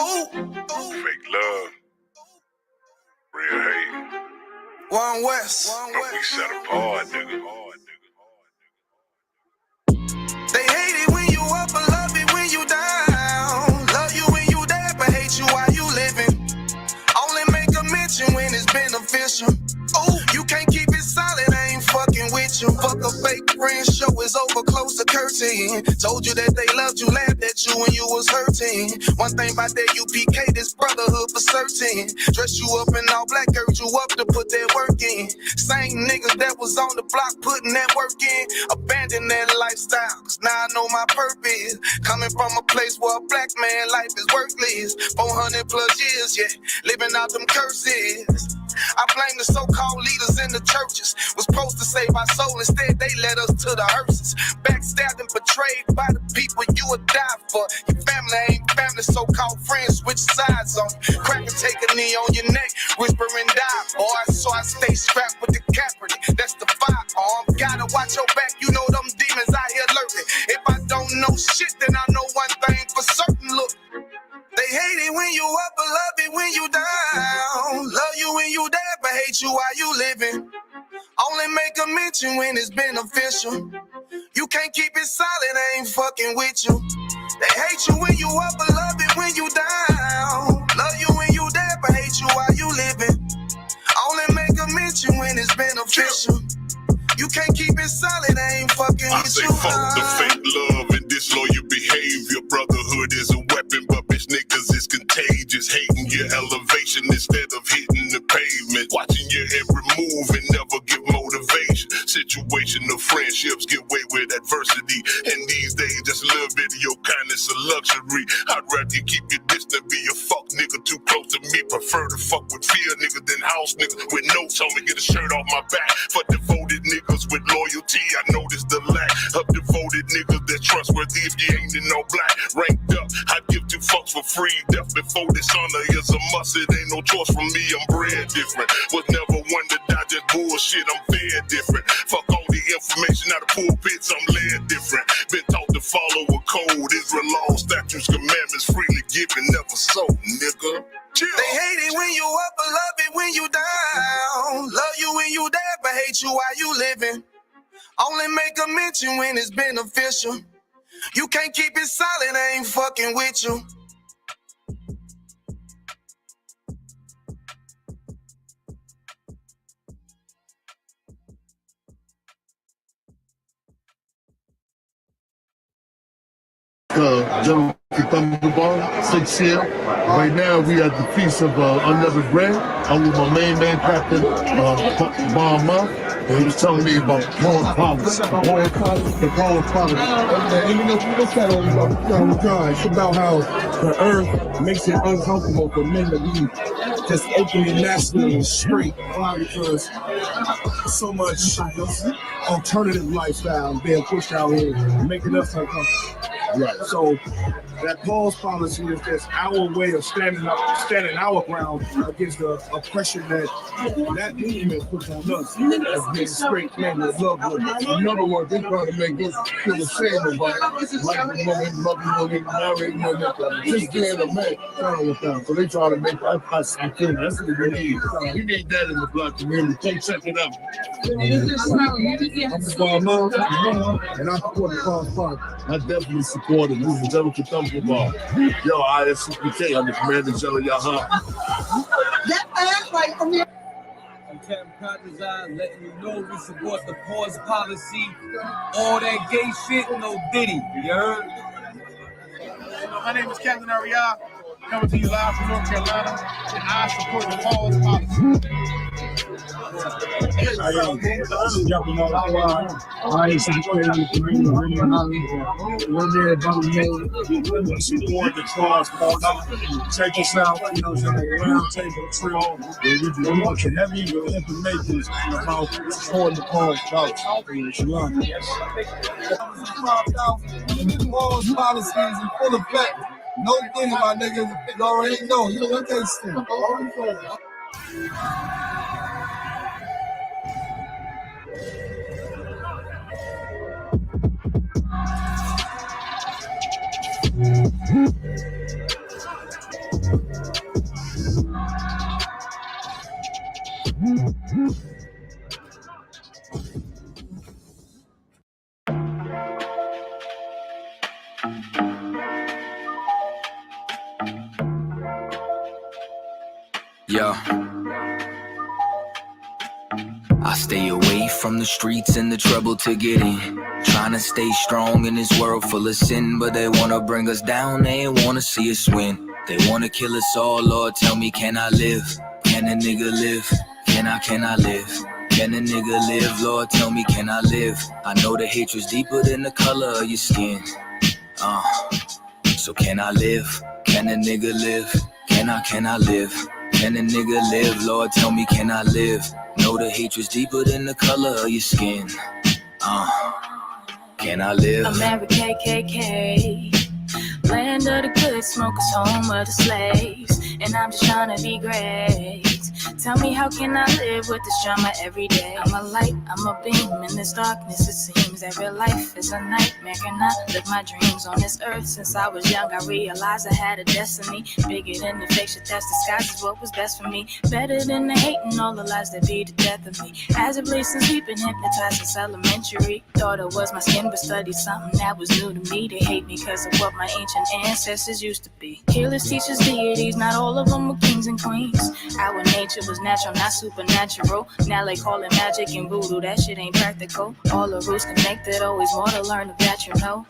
Fake love, real hate. One West. But we set apart, nigga. They hate it when you up, but love it when you down. Love you when you dead, but hate you while you living. Only make a mention when it's beneficial. You can't keep it solid, I ain't fucking with you. Fuck a fake friend, show is over, close to curtain. Told you that they loved you, laughed at you when you was hurting. One thing about that UPK, this brotherhood for certain. Dress you up in all black, urge you up to put that work in. Same niggas that was on the block putting that work in. Abandon that lifestyle, cause now I know my purpose. Coming from a place where a black man life is worthless. 400 plus years, yeah, living out them curses. I blame the so-called leaders in the churches. Was supposed to save our soul, instead they led us to the hearses. Backstabbed and betrayed by the people you would die for. Your family ain't family, so-called friends switch sides on you. Crack and take a knee on your neck, whisper and die, boy. So I stay strapped with the Kaepernick, that's the firearm. Gotta watch your back, you know them demons out here lurking. If I don't know shit, then I know one thing for certain, look. They hate it when you up, but love it when you down. Love you when you dead, but hate you while you living. Only make a mention when it's beneficial. You can't keep it solid, I ain't fucking with you. They hate you when you up, but love it when you down. Love you when you dead, but hate you while you living. Only make a mention when it's beneficial. You can't keep it solid, I ain't fucking with you. I say fuck the fake love and disloyal behavior. Brotherhood is a weapon, but bitch niggas is contagious. Hating your elevation instead of hitting the pavement. Watching your every move and never give motivation. Situational friendships get way with adversity. And these days, just a little bit of your kindness a luxury. I'd rather you keep your distance, be a fuck nigga too close to me. Prefer to fuck with fear nigga than house nigga with notes on me. Get a shirt off my back for devoted niggas with loyalty. I noticed the lack of devoted niggas that trustworthy if you ain't in no black. Ranked up, I'd give two fucks for free. Death before dishonor is a must. It ain't no choice from me, I'm bred different. Was never one to dodge that bullshit, I'm fed different. Fuck all the information out of pulpits, I'm led different. Been taught to follow a code. Israel law, statutes, commandments, freely given, never sold, nigga. They hate it when you up, but love it when you down. Love you when you dead, but hate you while you living. Only make a mention when it's beneficial. You can't keep it solid, I ain't fucking with you. General Thunderball, 6 year. Right now we at the Feast of Unleavened Bread. I'm with my main man, Captain Bomb. And he was telling me about power policy. The power policy. And you know, we look at it all the time. It's about how the earth makes it uncomfortable for men to be just openly masculine and straight. Why? Because so much alternative lifestyle being pushed out here, making us uncomfortable. Right. So that pause policy is just our way of standing our ground against the oppression that movement puts on us as being straight men with love. In other words, they try to make us feel the same about like women, loving women, married women, just being a man. So they try to make us, I think that's what we need. We need that in the black community. Take check it out. I'm the Bomb, and I support the Pause Policy. I definitely support it. This is General Thunderball. Yo, ISUPK, I'm the commander general, y'all. I'm Captain Contazine, letting you know we support the pause policy. All that gay shit, no Diddy. You heard? My name is Captain Ariel, coming to you live from North Carolina, and I support the pause policy. I am jumping on the line. I support the community. One day about me, support the pause policy. Check us out, you know, round table trail. We're looking heavy information about supporting the pause policy. Pause policy is in full effect. No thing, my niggas. You already know. You know what they say. Yeah. I stay away from the streets and the trouble to get in. Trying to stay strong in this world full of sin, but they wanna bring us down, they ain't wanna see us win. They wanna kill us all, Lord, tell me, can I live? Can a nigga live? Can I live? Can a nigga live? Lord, tell me, can I live? I know the hatred's deeper than the color of your skin. So can I live? Can a nigga live? Can I live? Can a nigga live? Lord, tell me, can I live? Know the hatred's deeper than the color of your skin. Can I live? America, KKK. Land of the good smokers, home of the slaves. And I'm just trying to be great. Tell me, how can I live with this drama every day? I'm a light, I'm a beam in this darkness. It seems that real life is a nightmare. Can I live my dreams on this earth? Since I was young, I realized I had a destiny bigger than the fake shit that's disguised what was best for me. Better than the hate and all the lies that be the death of me. As a blade since we've been hypnotized since elementary. Thought it was my skin, but studied something that was new to me. They hate me because of what my ancient ancestors used to be. Healers, teachers, deities, not all of them were kings and queens. Our nature was natural, not supernatural. Now they call it magic and voodoo, that shit ain't practical. All the roots connected, always more to learn of that, you know.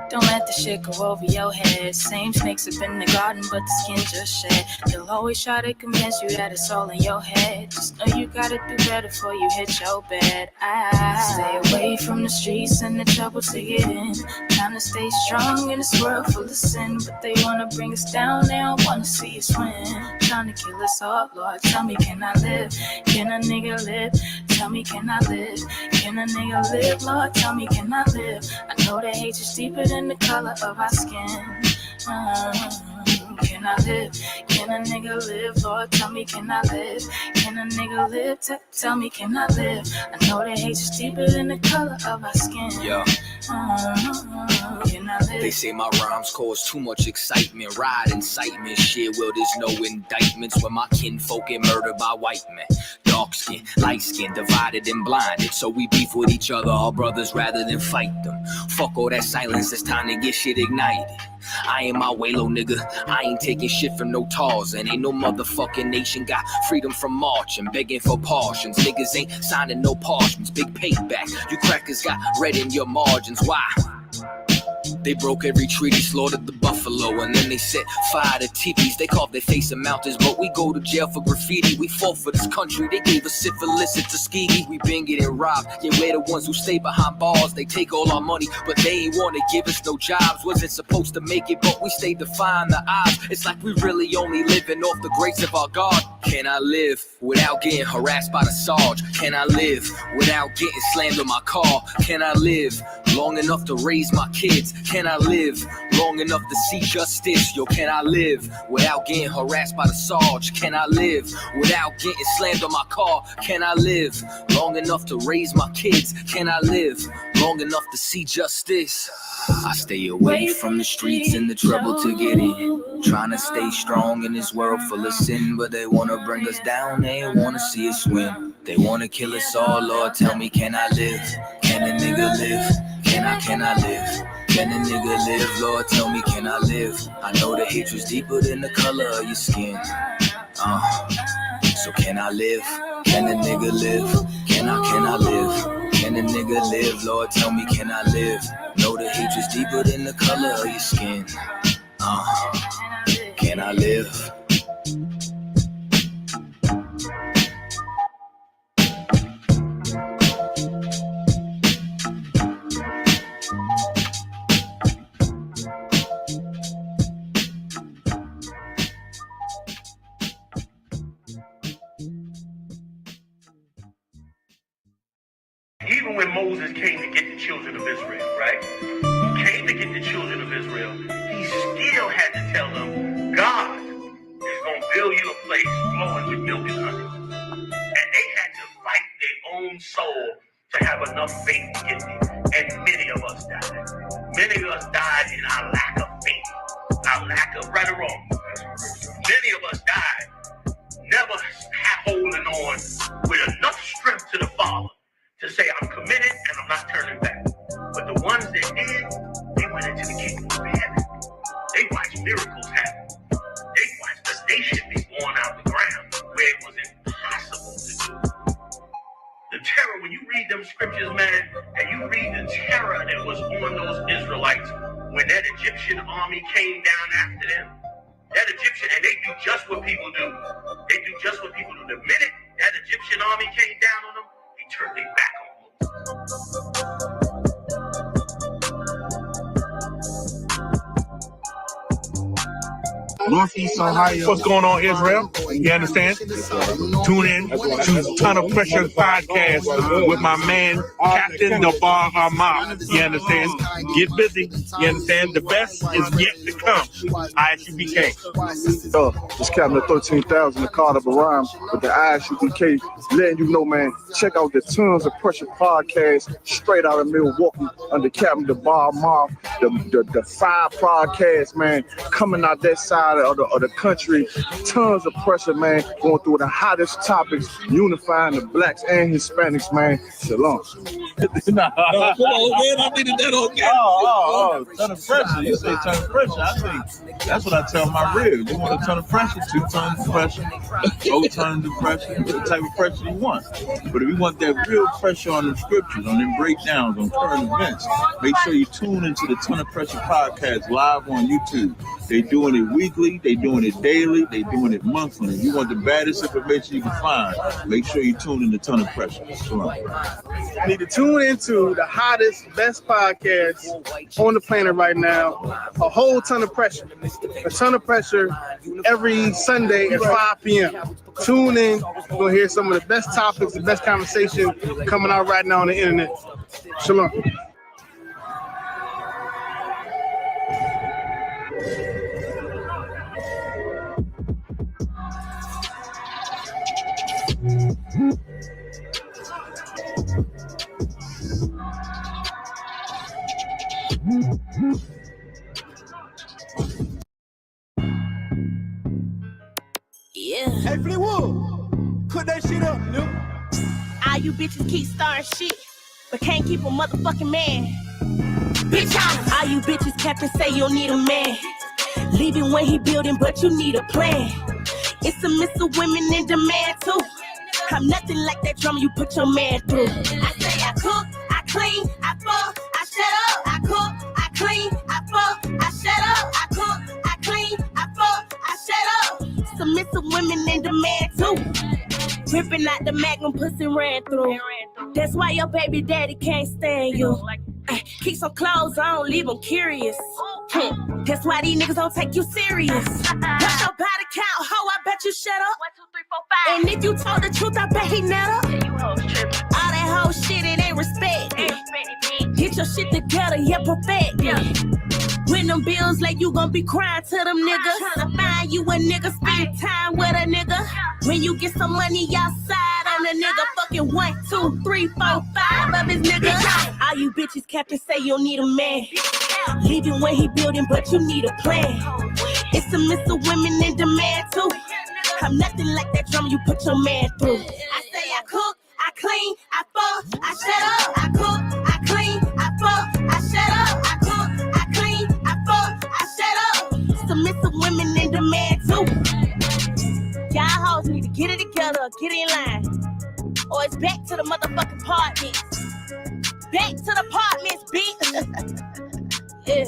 Don't let the shit go over your head. Same snakes up in the garden, but the skin just shed. They'll always try to convince you that it's all in your head. Just know you gotta do better before you hit your bed. I stay away from the streets and the trouble to get in. Trying to stay strong in this world full of sin, but they wanna bring us down, they don't wanna see us win. Trying to kill us all, Lord, tell me, can I live? Can a nigga live? Tell me, can I live? Can a nigga live? Lord, tell me, can I live? I know the hate is deeper than the color of our skin. Can I live? Can a nigga live? Lord, tell me, can I live? Can a nigga live? Tell me, can I live? I know the hate is deeper than the color of our skin. Yeah. Can I live? They say my rhymes cause too much excitement. Ride incitement, shit, well there's no indictments when my kinfolk get murdered by white men. Dark skin, light skin, divided and blinded. So we beef with each other, our brothers, rather than fight them. Fuck all that silence, it's time to get shit ignited. I ain't my way, low nigga. I ain't taking shit from no tars. And ain't no motherfucking nation got freedom from marching, begging for portions. Niggas ain't signing no parchments, big payback. You crackers got red in your margins. Why? They broke every treaty, slaughtered the buffalo, and then they set fire to teepees. They carved their face in mountains, but we go to jail for graffiti. We fought for this country, they gave us syphilis and Tuskegee. We been getting robbed, yeah, we're the ones who stay behind bars. They take all our money, but they ain't wanna give us no jobs. Wasn't supposed to make it, but we stayed defying the odds. It's like we really only living off the grace of our God. Can I live without getting harassed by the Sarge? Can I live without getting slammed on my car? Can I live long enough to raise my kids? Can I live long enough to see justice? Yo, can I live without getting harassed by the Sarge? Can I live without getting slammed on my car? Can I live long enough to raise my kids? Can I live long enough to see justice? I stay away from the streets and the trouble to get in. Trying to stay strong in this world full of sin, but they wanna bring us down, they ain't wanna see us win. They wanna kill us all, Lord, tell me, can I live? Can a nigga live? Can I live? Can a nigga live? Lord, tell me, can I live? I know the hatred's deeper than the color of your skin. So can I live? Can a nigga live? Can I live? Can a nigga live? Lord, tell me, can I live? Know the hatred's deeper than the color of your skin. Can I live? Even when Moses came to get the children of Israel, right? He came to get the children of Israel. He still had to tell them, God is going to build you a place flowing with milk and honey. And they had to fight their own soul to have enough faith to get there. And many of us died. Many of us died in our lack of faith, our lack of, right or wrong. Many of us died never holding on with enough strength to the Father to say, I'm committed and I'm not turning back. But the ones that did, they went into the kingdom of heaven. They watched miracles happen. They watched the nation be born out of the ground. that Egyptian army came down after them, that Egyptian, and they do just what people do. They do just what people do. The minute that Egyptian army came down on them, he turned their back on them. Northeast Ohio. What's going on, Israel? You understand? Tune in to Ton of Pressure podcast with my man, Captain Dabar Ahmad. You understand? Get busy. You understand? The best is yet to come. ISUPK. It's Captain of 13,000, the Carter Baram with the ISUPK, letting you know, man, check out the Tons of Pressure podcast straight out of Milwaukee under Captain Dabar Ahmad. The 5 podcasts, man, coming out that side of the country. Tons of pressure, man, going through the hottest topics, unifying the blacks and Hispanics, man. Shalom. No, come on, man. I needed that on. Ton of pressure. You say ton of pressure. I think that's what I tell my rib. You want a ton of pressure, 2 tons of pressure, 4 tons of pressure, the type of pressure you want. But if you want that real pressure on the scriptures, on them breakdowns, on current events, make sure you tune into the Ton of Pressure podcast live on YouTube. They doing it weekly, they doing it daily, they doing it monthly. If you want the baddest information you can find, make sure you tune in to Ton of Pressure. You need to tune into the hottest, best podcast on the planet right now. A whole ton of pressure. A ton of pressure every Sunday at 5 p.m. Tune in. You'll hear some of the best topics, the best conversation coming out right now on the internet. Shalom. Yeah. Hey, Fleetwood, cut that shit up, Luke. All you bitches keep starting shit, but can't keep a motherfucking man. Bitch, all you bitches kept and say you don't need a man. Leaving when he building, but you need a plan. It's a miss of women in demand too. I'm nothing like that drama you put your man through. I say I cook, I clean, I fuck, I shut up. I cook, I clean, I fuck, I shut up. I cook, I clean, I fuck, I shut up. Submissive women in demand too. Ripping out the magnum, pussy ran through. That's why your baby daddy can't stand you. Keep some clothes on, leave them curious. That's why these niggas don't take you serious. What's your body count, ho? I bet you shut up. 1, 2, 3, 4, 5. And if you told the truth, I bet he never. All that whole shit, it ain't respect. Get your shit together, yeah, perfect. When them bills like you gon' be crying to them niggas. Tryna find you a nigga, spend time with a nigga. When you get some money outside on a nigga, fucking 1, 2, 3, 4, 5 of his niggas. All you bitches kept and say you don't need a man. Leaving when he building, but you need a plan. It's a miss of women in demand too. I'm nothing like that drama you put your man through. I say I cook, I clean, I fuck, I shut up. I cook, I clean, I fuck, I shut up. I cook, I clean, I fuck, I shut up. Submissive women in demand too. Y'all hoes need to get it together, get in line, or it's back to the motherfucking apartments. Back to the apartments, bitch. Yeah.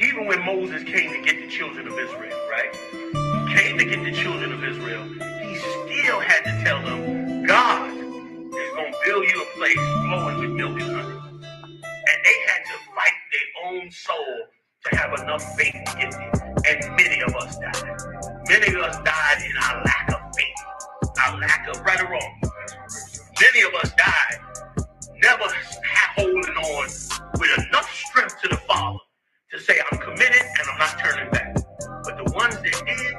Even when Moses came to get the children of Israel, right? He came to get the children of Israel. He still had to tell them, God is going to build you a place flowing with milk and honey. And they had to fight their own soul to have enough faith to get there. And many of us died. Many of us died in our lack of faith, our lack of, right or wrong. Many of us died never holding on with enough strength to the Father to say, I'm committed and I'm not turning back. But the ones that did,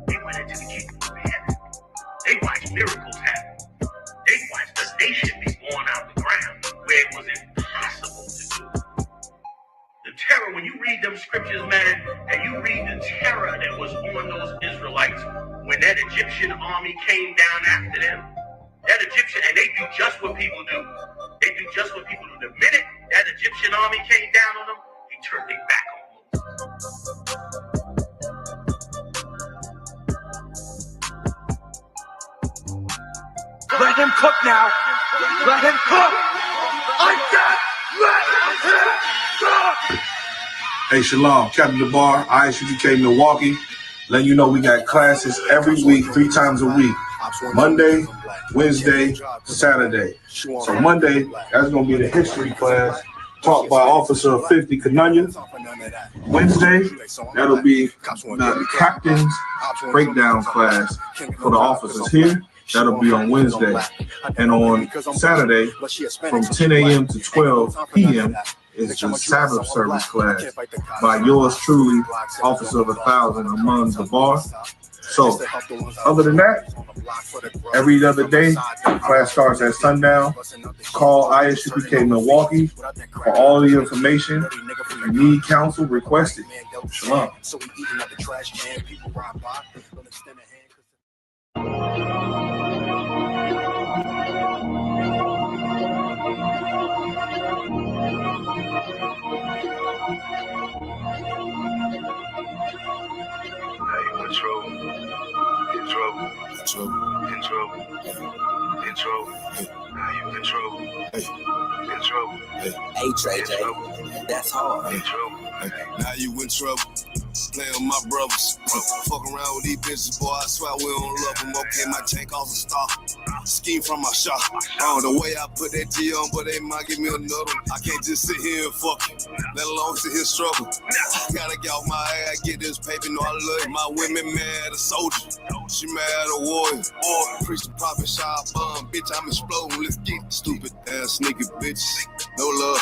they went into the kingdom of heaven. They watched miracles happen. They watched the nation be born out of the ground where it was impossible to do. The terror, when you read them scriptures, man, and you read the terror that was on those Israelites when that Egyptian army came down after them, that Egyptian, and they do just what people do. They do just what people do. The minute that Salvation Army came down on them, they turned their back on them. Let him cook now. Let him cook. I said, let him cook. Hey, Shalom, Captain the Bar, ISUPK Milwaukee. Letting you know we got classes every week, 3 times a week. Monday, Wednesday, Saturday. So Monday, that's going to be the history class taught by Officer 50 Kananya. Wednesday, that'll be the captain's breakdown class for the officers here. That'll be on Wednesday. And on Saturday, from 10 a.m. to 12 p.m., is the Sabbath service class by yours truly, Officer of 1,000 among the bar. So, other than that, every other day, class starts at sundown. Call ISUPK Milwaukee for all the information. If you need counsel, request it. Shalom. That's hard. Now you in trouble. Play with my brothers. Fuck around with these bitches, boy. I swear we don't love them. Okay, my tank off a star. Scheme from my shop. The way I put that G on, but they might give me another. I can't just sit here and fuck it, let alone sit here struggle. Gotta get off my ass, get this paper. No, I love it. My women mad a soldier. She mad a warrior. Preach the prophet, shot bomb. Bitch, I'm exploding. Let's get stupid ass sneaky bitches. No love.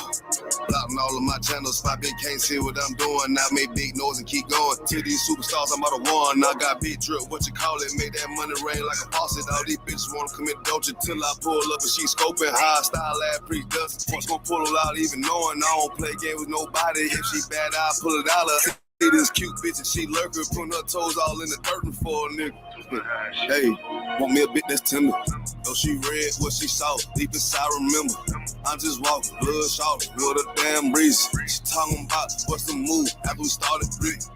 Blocking all of my channels. If I can't see what I'm doing, I make big noise and keep going. To these superstars, I'm out of one. I got big drip, what you call it? Make that money rain like a faucet. All these bitches wanna commit adultery till I pull up and she scoping. High style ass pre-dust. Force gon' pull her out even knowing I don't play game with nobody. If she bad, I'll pull it out of her. See this cute bitch and she lurking, putting her toes all in the dirt for a nigga. Hey, want me a bit that's tender. Though she read what she saw, deep inside remember. I'm just walking, blood short, with a damn breeze. She talking about what's the move after we started breathing.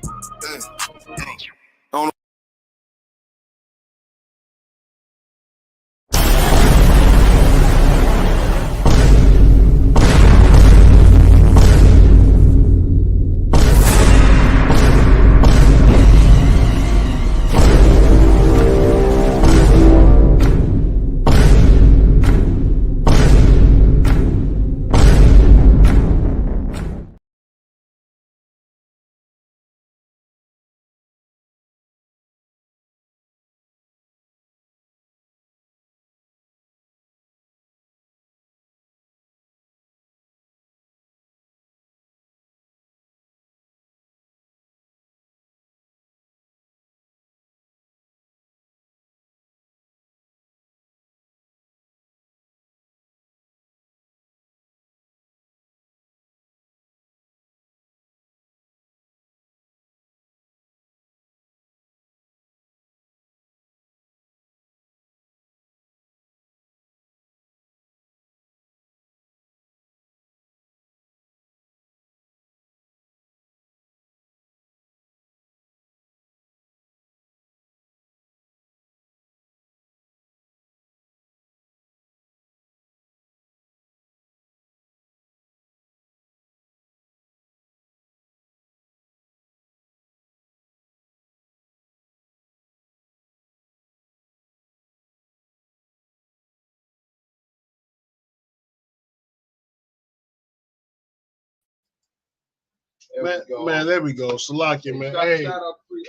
Man, there we go. Salakia, man. Hey,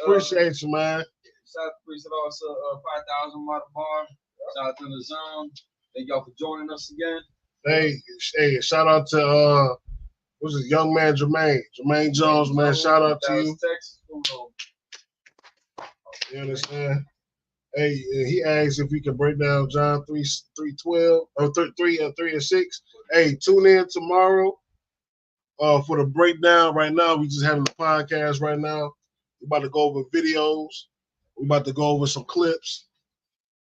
appreciate you, man. Shout out to Priest also 5,000 watt bar. Shout out to the zone. Thank y'all for joining us again. Hey, shout out to what's his young man Jermaine Jones, man. Shout out to you. Texas. You understand? Hey, he asked if we can break down John 3:12 or 3:6. Hey, tune in tomorrow for the breakdown. Right now, we just having the podcast right now. We're about to go over videos. We're about to go over some clips.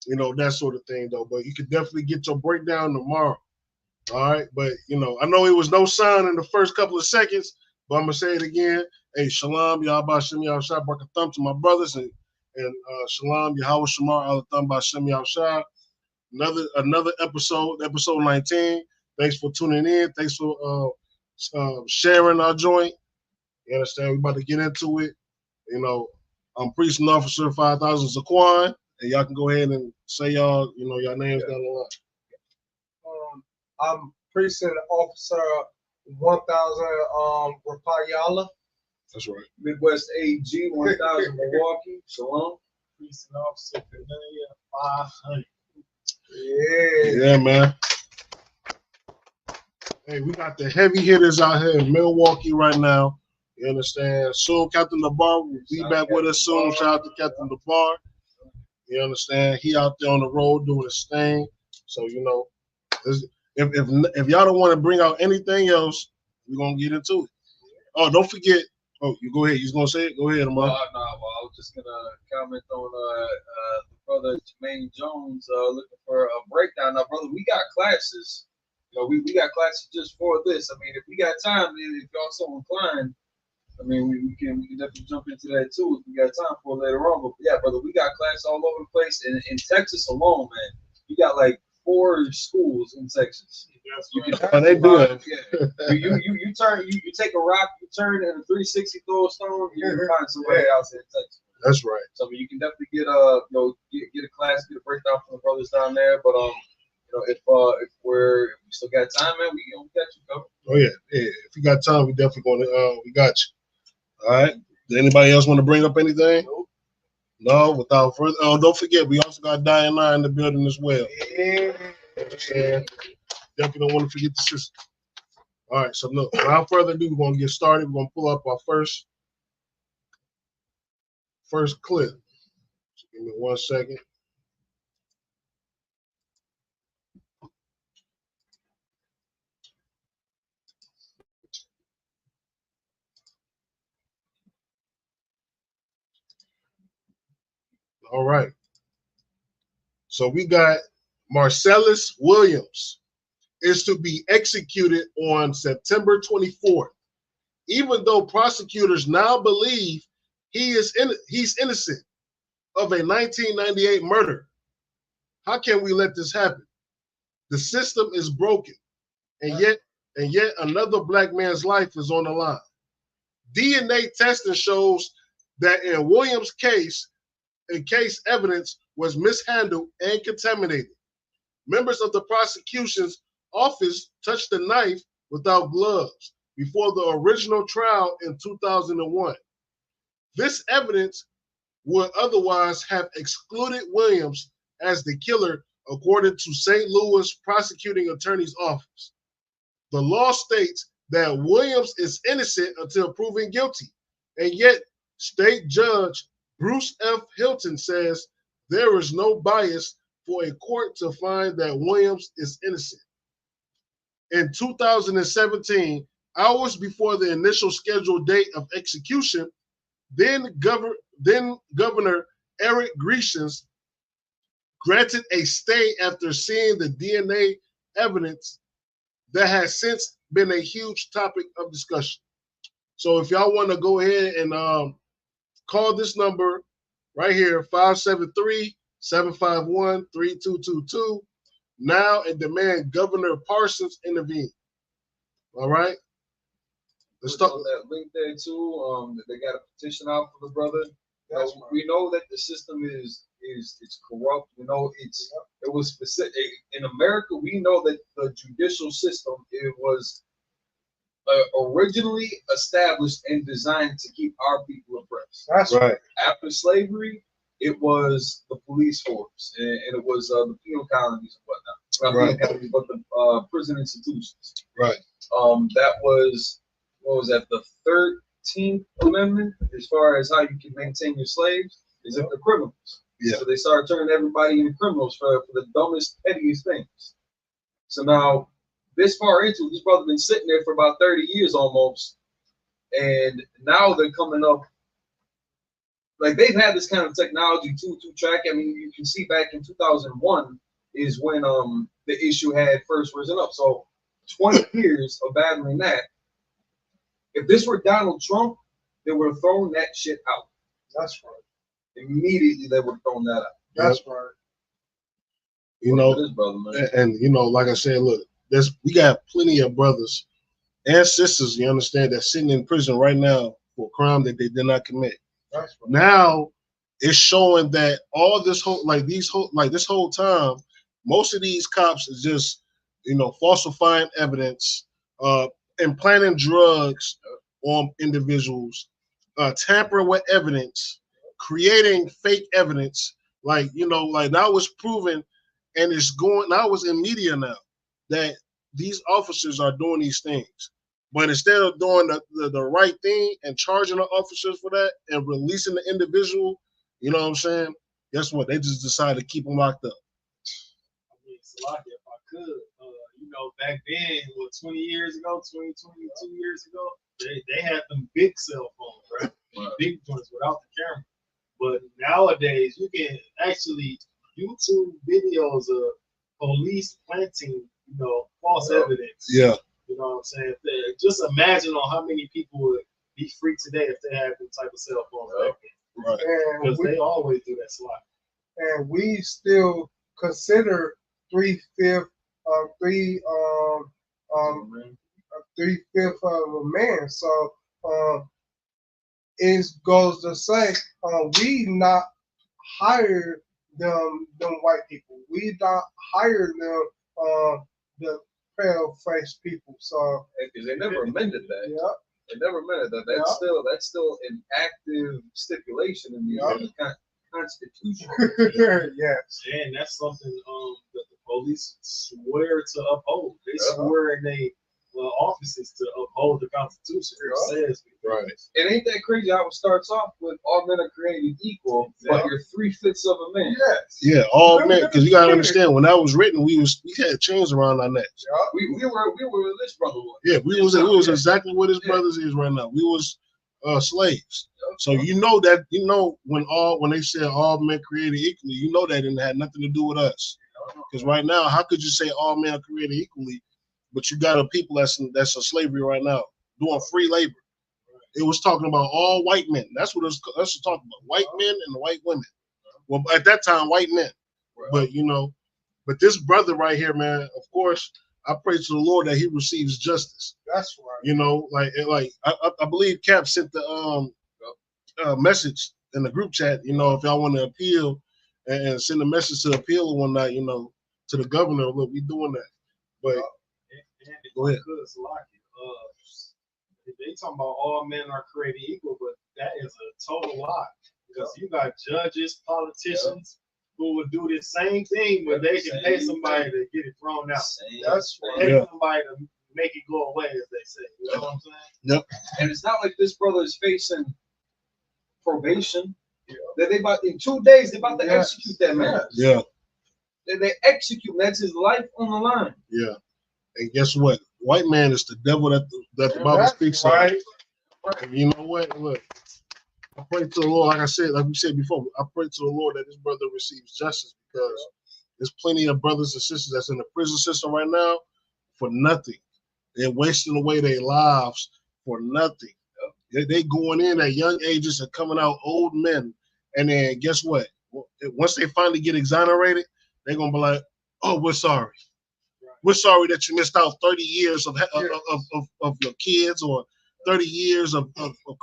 You know, that sort of thing, though. But you can definitely get your breakdown tomorrow. All right, but you know, I know it was no sign in the first couple of seconds, but I'm gonna say it again. Hey, shalom, Yahweh Shem Yahushua, Baruch Thumb to my brothers, and shalom, Yahweh Shamar, Allah Thumb Shem Yahushua. Another episode 19. Thanks for tuning in. Thanks for sharing our joint. You understand? We're about to get into it. You know, I'm Priest and Officer 5000 Zaquan, and y'all can go ahead and say y'all names down the line. I'm Precinct Officer 1000 Rapayala. That's right. Midwest AG 1000 Milwaukee. Shalom. Precinct Officer 500. Yeah, man. Hey, we got the heavy hitters out here in Milwaukee right now. You understand? Soon, Captain DeBar will be back with us soon. Shout out to Captain DeBar. You understand? He out there on the road doing his thing. So, you know, if y'all don't want to bring out anything else, we're going to get into it. Oh, don't forget. Oh, you go ahead. You going to say it? Go ahead, Amar. I was just going to comment on the brother Jermaine Jones looking for a breakdown. Now, brother, we got classes. You know, we got classes just for this. I mean, if we got time, if y'all so inclined, I mean, we can definitely jump into that too if we got time for it later on. But yeah, brother, we got classes all over the place. And in Texas alone, man, you got like 4 schools in Texas. You can they do it. Yeah. You take a rock, you turn and a 360 throw a stone, you can find somebody else in Texas. That's right. So I mean, you can definitely get a class, get a breakdown from the brothers down there. But if we still got time, man, we got you covered. Oh yeah. If you got time, we definitely gonna we got you. All right. Does anybody else want to bring up anything? No. Without further, don't forget, we also got Diane 9 in the building as well. Yeah. Definitely don't want to forget the sister. All right. So look, without further ado, we're gonna get started. We're gonna pull up our first clip. So give me 1 second. All right. So we got Marcellus Williams is to be executed on September 24th, even though prosecutors now believe he's innocent of a 1998 murder. How can we let this happen? The system is broken, and yet another black man's life is on the line. DNA testing shows that in Williams' case, evidence was mishandled and contaminated. Members of the prosecution's office touched the knife without gloves before the original trial in 2001. This evidence would otherwise have excluded Williams as the killer, according to St. Louis prosecuting attorney's office. The law states that Williams is innocent until proven guilty, and yet State Judge Bruce F. Hilton says there is no bias for a court to find that Williams is innocent. In 2017, hours before the initial scheduled date of execution, then Governor Eric Greitens granted a stay after seeing the DNA evidence that has since been a huge topic of discussion. So if y'all want to go ahead and call this number right here, 573-751-3222, now and demand Governor Parsons intervene. All right? Let's talk. That link there too. They got a petition out for the brother. We know that the system is corrupt. We know it was specific in America. We know that the judicial system, it was originally established and designed to keep our people oppressed. That's right. After slavery, it was the police force and it was the penal colonies and whatnot. Not right. Penal colonies, but the prison institutions. Right. That was, what was that? The 13th Amendment, as far as how you can maintain your slaves, is if they're criminals. Yeah. So they started turning everybody into criminals for the dumbest, pettiest things. So now, this far into it, this brother been sitting there for about 30 years almost, and now they're coming up. Like, they've had this kind of technology to track. I mean, you can see back in 2001 is when the issue had first risen up. So 20 years of battling that. If this were Donald Trump, they would have thrown that shit out. That's right. Immediately, they would have thrown that out. That's right. You know, This brother, man. and you know, like I said, look, we got plenty of brothers and sisters, you understand, that's sitting in prison right now for a crime that they did not commit. That's right. Now it's showing that all this this whole time, most of these cops is just, you know, falsifying evidence, implanting drugs on individuals, tampering with evidence, creating fake evidence. Like, you know, like now it's proven, and now it's in media now that these officers are doing these things. But instead of doing the right thing and charging the officers for that and releasing the individual, you know what I'm saying? Guess what? They just decided to keep them locked up. I mean, Salaki, if I could, you know, back then, 20 years ago, 22 years ago, they had them big cell phones, right? Big ones without the camera. But nowadays, you can actually YouTube videos of police planting, you know, false evidence. Yeah. You know what I'm saying? Just imagine on how many people would be free today if they had them type of cell phones back then. Right. Because they always do that slot. And we still consider 3/5 of a man. So it goes to say we not hire them white people. We not hire them the pale faced people. So because they never amended that. Yeah. They never amended that. That's still an active stipulation in the Constitution. Yes. And that's something that the police swear to uphold. They swear in their offices to uphold the Constitution. It says, right. It ain't that crazy how it starts off with all men are created equal, but you're 3/5 of a man. Yes. Yeah, all men. Because you gotta understand, when that was written, we had chains around our necks. We were this brother was. Yeah, we was exactly what his brothers is right now. We was slaves. So you know when they said all men created equally, you know that didn't have nothing to do with us. Because right now, how could you say all men are created equally, but you got a people that's in slavery right now doing free labor? It was talking about all white men. That's what it's talking about. White men and white women. Well, at that time, white men. But you know, but this brother right here, man, of course, I pray to the Lord that he receives justice. That's right. You know, I believe Cap sent the message in the group chat. You know, if y'all want to appeal and send a message to appeal or whatnot, you know, to the governor, look, we doing that. But go ahead. They talking about all men are created equal, but that is a total lie. Because you got judges, politicians who would do the same thing, but they can pay somebody to get it thrown out. That's right. Pay somebody to make it go away, as they say. You know what I'm saying? Yep. And it's not like this brother is facing probation. That they about in 2 days they about to execute that man. Yeah. They execute. That's his life on the line. Yeah. And guess what? White man is the devil that the Bible speaks of. Right. And you know what? Look, I pray to the Lord, like we said before, I pray to the Lord that this brother receives justice, because there's plenty of brothers and sisters that's in the prison system right now for nothing. They're wasting away their lives for nothing. They going in at young ages and coming out old men. And then guess what? Once they finally get exonerated, they're going to be like, oh, we're sorry. We're sorry that you missed out 30 years of your kids, or 30 years of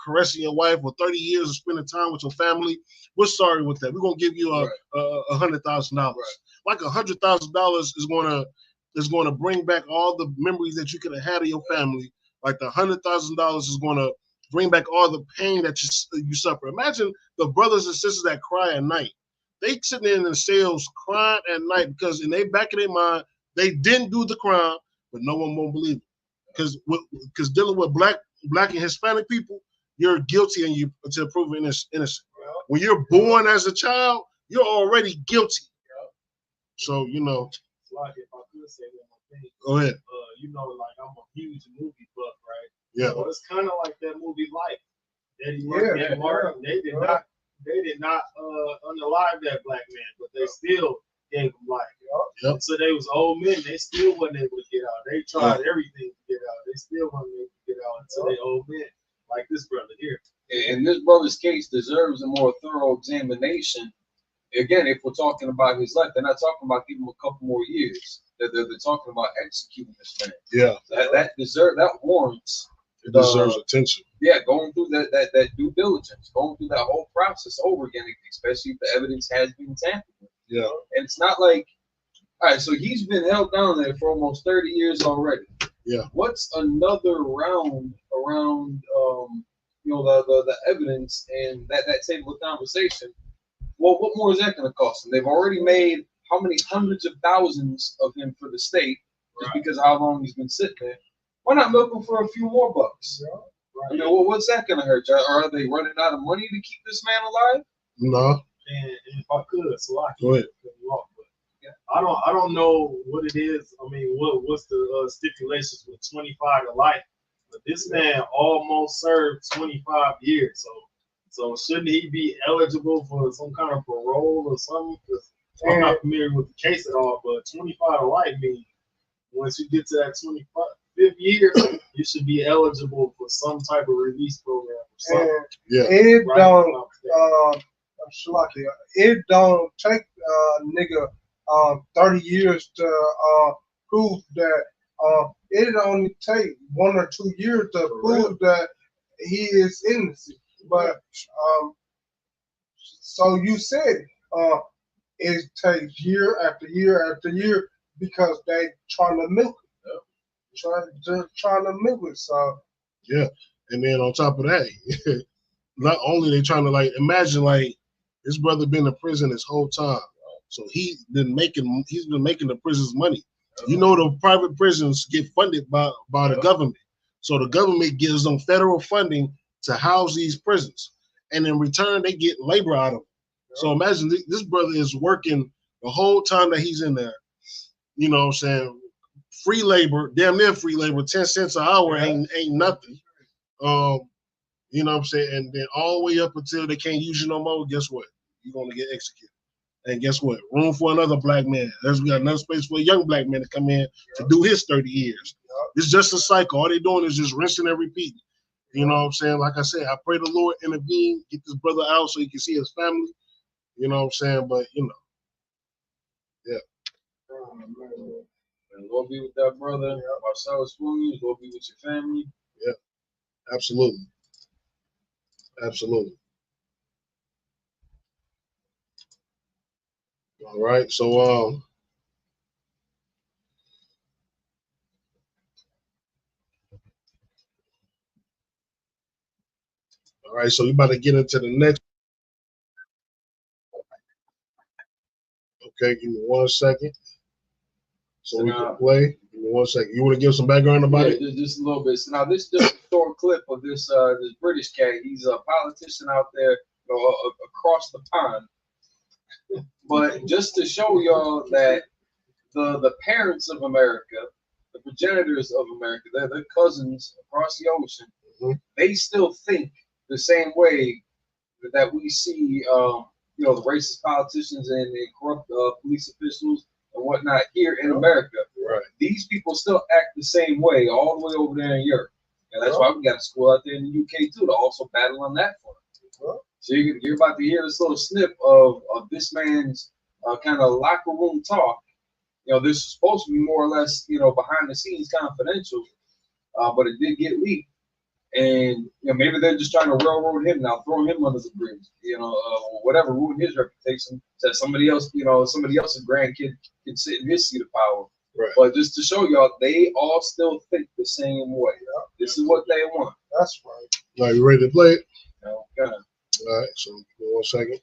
caressing your wife, or 30 years of spending time with your family. We're sorry with that. We're going to give you $100,000. Like $100,000 is going to bring back all the memories that you could have had of your family. Like the $100,000 is going to bring back all the pain that you suffer. Imagine the brothers and sisters that cry at night. They sitting in the cells crying at night because in their back of their mind, they didn't do the crime, but no one won't believe it. Because dealing with black and Hispanic people, you're guilty and you until proven innocent. When you're born as a child, you're already guilty. So, you know. Like, if I could say one more thing. Go ahead. You know, like, I'm a huge movie buff, right? Yeah. So it's kind of like that movie Life. Eddie Murphy and Martin, they did not unalive that black man, but they still gave him life. Yep. So they was old men. They still wasn't able to get out. They tried everything to get out. They still wasn't able to get out until they old men, like this brother here. And this brother's case deserves a more thorough examination. Again, if we're talking about his life, they're not talking about giving him a couple more years. They're talking about executing this man. Yeah. That warrants. It deserves attention. Yeah, going through that due diligence, going through that whole process over again, especially if the evidence has been tampered with. Yeah. And it's not like, all right, so he's been held down there for almost 30 years already. Yeah. What's another round around, the evidence and that table of conversation? Well, what more is that going to cost them? They've already made how many hundreds of thousands of him for the state just because of how long he's been sitting there. Why not milk him for a few more bucks? I mean, what's that going to hurt? Or are they running out of money to keep this man alive? No. And if I could, so I go ahead. I don't know what it is. I mean, what's the stipulations with 25 to life? But this man almost served 25 years. So shouldn't he be eligible for some kind of parole or something? Because I'm not familiar with the case at all. But 25 to life means once you get to that 25th year, you should be eligible for some type of release program or something. It don't take a nigga 30 years to prove that. It only take 1 or 2 years to prove that he is innocent. But so you said it takes year after year after year because they trying to milk it. Trying to milk it. So yeah, and then on top of that, not only they trying to imagine this brother been in prison this whole time, so he's been making the prison's money. You know, the private prisons get funded by the government, so the government gives them federal funding to house these prisons, and in return they get labor out of them. So imagine this brother is working the whole time that he's in there. You know what I'm saying? Free labor, damn near free labor, 10 cents an hour ain't nothing. You know what I'm saying? And then all the way up until they can't use you no more, guess what? You're gonna get executed. And guess what? Room for another black man. We got another space for a young black man to come in to do his 30 years. It's just a cycle. All they're doing is just rinsing and repeating. You know what I'm saying? Like I said, I pray the Lord intervene, get this brother out so he can see his family. You know what I'm saying? But, yeah. And Lord be with that brother. Marcellus Williams, Lord be with your family. Yeah, absolutely. Absolutely. All right, so all right, so we about to get into the next. Okay, give me 1 second. So we can play. Give me 1 second. You want to give some background about it? Just a little bit. So now this is just a short clip of this British cat. He's a politician out there, across the pond. But just to show y'all that the parents of America, the progenitors of America, they're cousins across the ocean. They still think the same way that we see, the racist politicians and the corrupt police officials and whatnot here in America. Right. These people still act the same way all the way over there in Europe. And that's why we got a school out there in the UK too to also battle on that front. So you're about to hear this little snip of this man's kind of locker room talk. This is supposed to be more or less, behind the scenes confidential, but it did get leaked. And maybe they're just trying to railroad him now, throw him under the bridge, whatever, ruin his reputation. So somebody else, somebody else's grandkid can sit in his seat of power. Right. But just to show y'all, they all still think the same way. This is what they want. That's right. Are you ready to play it? Okay. All right, so give me 1 second.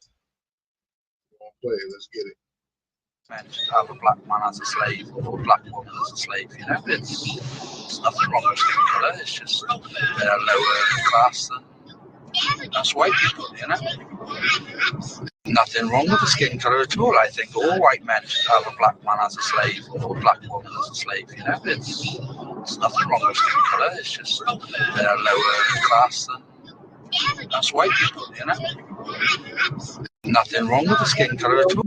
I'll play it. Let's get it. Managed to have a black man as a slave or a black woman as a slave, it's nothing wrong with skin colour, it's just they're lower class than us white people, Nothing wrong with the skin colour at all. I think all white men should have a black man as a slave or a black woman as a slave, it's nothing wrong with skin colour, it's just they're lower class than us white people, Nothing wrong with the skin colour at all.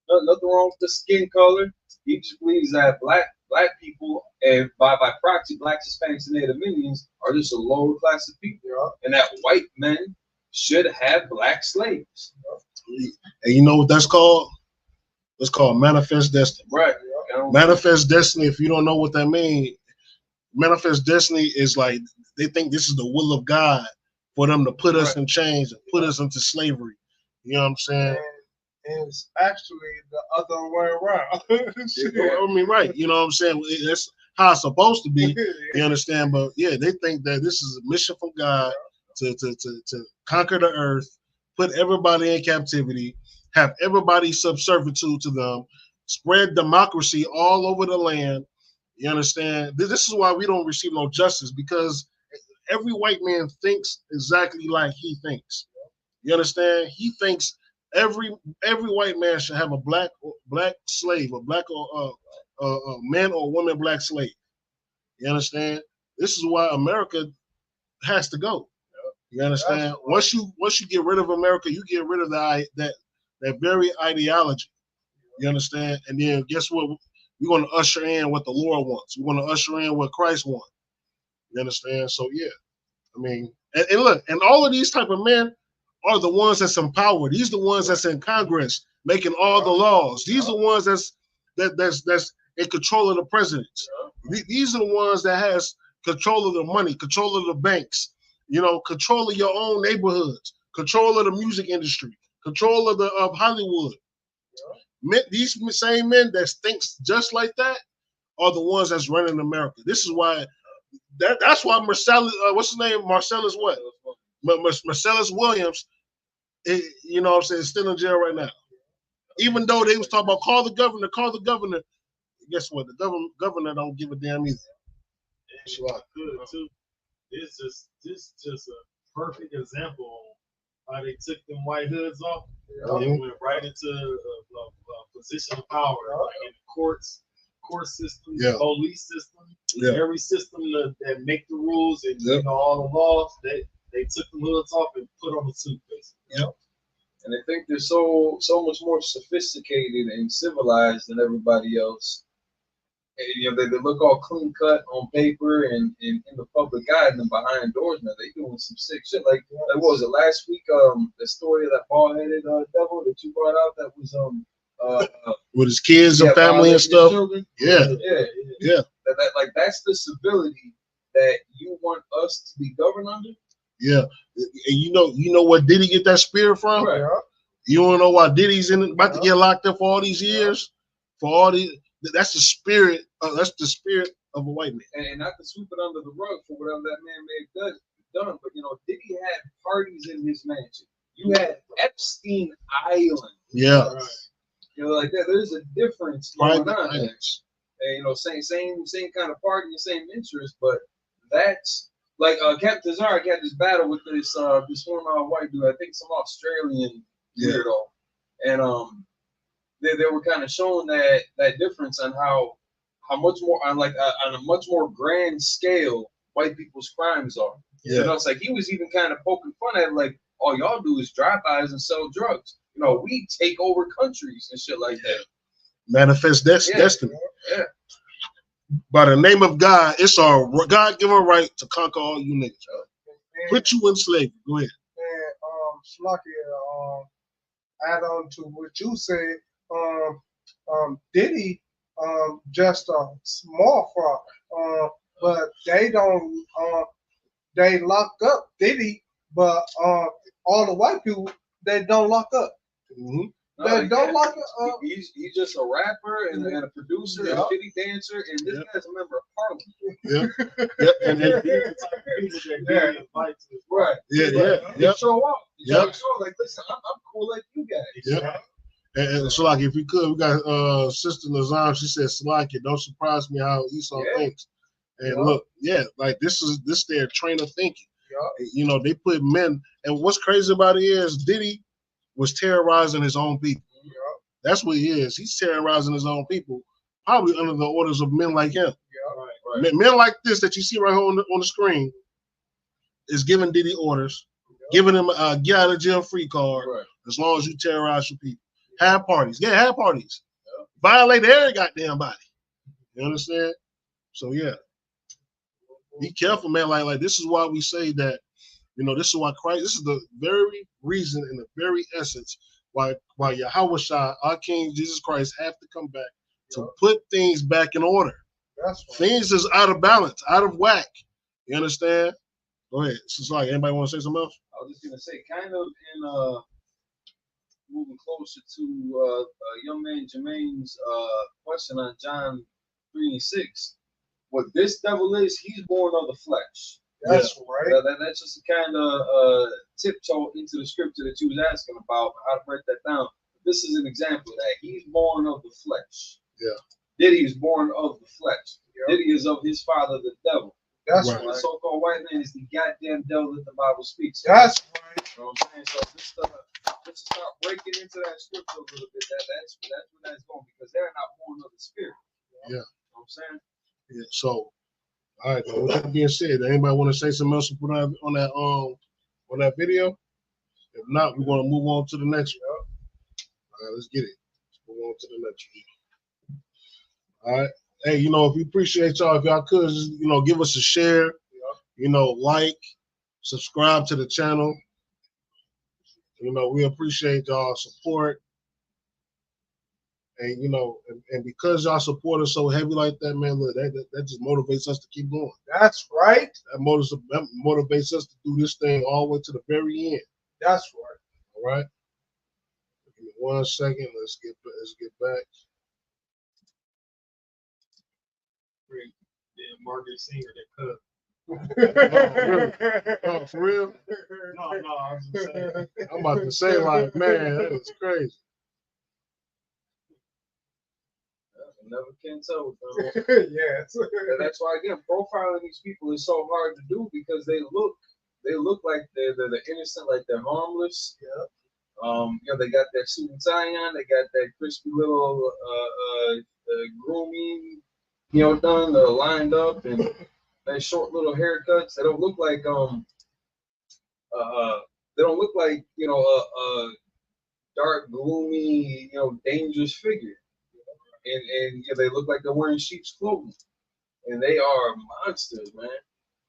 Nothing wrong with the skin color. He just believes that black people, and by proxy, blacks, Hispanics, and Native Americans are just a lower class of people, and that white men should have black slaves. And you know what that's called? It's called manifest destiny. Right. Manifest destiny. If you don't know what that means, manifest destiny is like they think this is the will of God for them to put us in chains and put us into slavery. You know what I'm saying? And it's actually the other way around. I mean, right. You know what I'm saying? That's how it's supposed to be. You understand? But yeah, they think that this is a mission from God to conquer the earth, put everybody in captivity, have everybody subservitude to them, spread democracy all over the land. You understand? This is why we don't receive no justice, because every white man thinks exactly like he thinks. You understand? He thinks every white man should have a black slave, a black man or woman black slave. You understand? This is why America has to go. You understand? Once you get rid of America, you get rid of that very ideology. You understand? And then guess what? We're going to usher in what the Lord wants. We're going to usher in what Christ wants. You understand? So yeah, I mean, and look, and all of these type of men are the ones that's in power. These are the ones that's in Congress making all the laws. These are the ones that's in control of the presidents. These are the ones that has control of the money, control of the banks, you know, control of your own neighborhoods, control of the music industry, control of Hollywood. These same men that thinks just like that are the ones that's running America. This is why that's why Marcellus, what's his name? Marcellus what? Marcellus Williams, you know what I'm saying, is still in jail right now. Even though they was talking about call the governor. Guess what? The governor don't give a damn either. This just a perfect example of how they took them white hoods off. They went right into a position of power, like in the court system, police system, every system that make the rules and you know all the laws. They took the hoods off and put on the suit, basically. And they think they're so much more sophisticated and civilized than everybody else. And, you know, they look all clean cut on paper and in the public eye, and then behind doors now they doing some sick shit. Like what was it last week? The story of that bald-headed devil that you brought out that was with his kids and family and stuff. Yeah. That's the civility that you want us to be governed under. Yeah, and you know what Diddy get that spirit from? Right. You don't know why Diddy's about to get locked up for all these years, for all these. That's the spirit. That's the spirit of a white man. And not to sweep it under the rug for whatever that man may have done, but you know, Diddy had parties in his mansion. You had Epstein Island. Yeah. Right. You know, like that. There's a difference going on there. And you know, same kind of party, same interest, but that's like Captain Zarek had this battle with this former white dude. I think some Australian weirdo, and they were kind of showing that difference on how much more on a much more grand scale white people's crimes are. Yeah. You know, it's like he was even kind of poking fun at it, like all y'all do is drive-bys and sell drugs. You know, we take over countries and shit like that. Manifest destiny. Yeah. By the name of God, it's our God-given right to conquer all you niggas. Put you in slavery. Go ahead. And Slucky, add on to what you said. Diddy, just a small fraud. But they don't. They lock up Diddy, but all the white people they don't lock up. Mm-hmm. They don't lock up. He's just a rapper and a producer and a shitty dancer, and this guy's a member of Parliament. And right. Yeah. Show up. Yep. Like, listen, I'm cool like you guys. Yeah. And so, like, if we could, we got Sister Lazam. She said, "Salaki, don't surprise me how Esau thinks." And look, like this their train of thinking. You know, they put men. And what's crazy about it is Diddy was terrorizing his own people. That's what he is. He's terrorizing his own people, probably under the orders of men like him. Right. Men like this that you see right here on the screen is giving Diddy orders, giving him a get out of jail free card as long as you terrorize your people. Have parties. Yeah, have parties. violated every goddamn body. You understand? So yeah, be careful, man. Like this is why we say that. You know, this is why Christ. This is the very reason and the very essence why Yahweh Shai, our King Jesus Christ, have to come back to put things back in order. That's right. Things is out of balance, out of whack. You understand? Go ahead. So, like, anybody want to say something else? I was just gonna say, kind of in moving closer to young man Jermaine's question on John 3:6. What this devil is, he's born of the flesh. That's right. That's just a kind of tiptoe into the scripture that you was asking about, how to break that down. This is an example of that. He's born of the flesh. Yeah. Diddy is born of the flesh. Yep. Diddy is of his father, the devil. That's right. The so-called white man is the goddamn devil that the Bible speaks. That's right. You know what I'm saying? So let's start breaking into that scripture a little bit. That's where that's going, because they're not born of the spirit. Yeah. You know what I'm saying? Yeah. So, all right. With that being said, anybody want to say something else on that video? If not, we're going to move on to the next one. All right, let's get it. Let's move on to the next one. All right. Hey, you know, if we appreciate y'all, if y'all could, just, you know, give us a share, you know, like, subscribe to the channel. You know, we appreciate y'all support. And, you know, and because y'all support us so heavy like that, man, look, that just motivates us to keep going. That's right. That motivates us to do this thing all the way to the very end. That's right. All right. Give me 1 second. Let's get back. Yeah, Margaret Singer, that cut. Oh, for real? No, I was just saying. I'm about to say, like, man, that was crazy. Never can tell with them. Yes. And that's why, again, profiling these people is so hard to do, because they look like they're innocent, like they're harmless. Yeah. You know, they got that suit and tie on, they got that crispy little grooming, you know, done, lined up, and that short little haircuts. They don't look like you know, a dark, gloomy, you know, dangerous figure. And yeah, they look like they're wearing sheep's clothing, and they are monsters, man.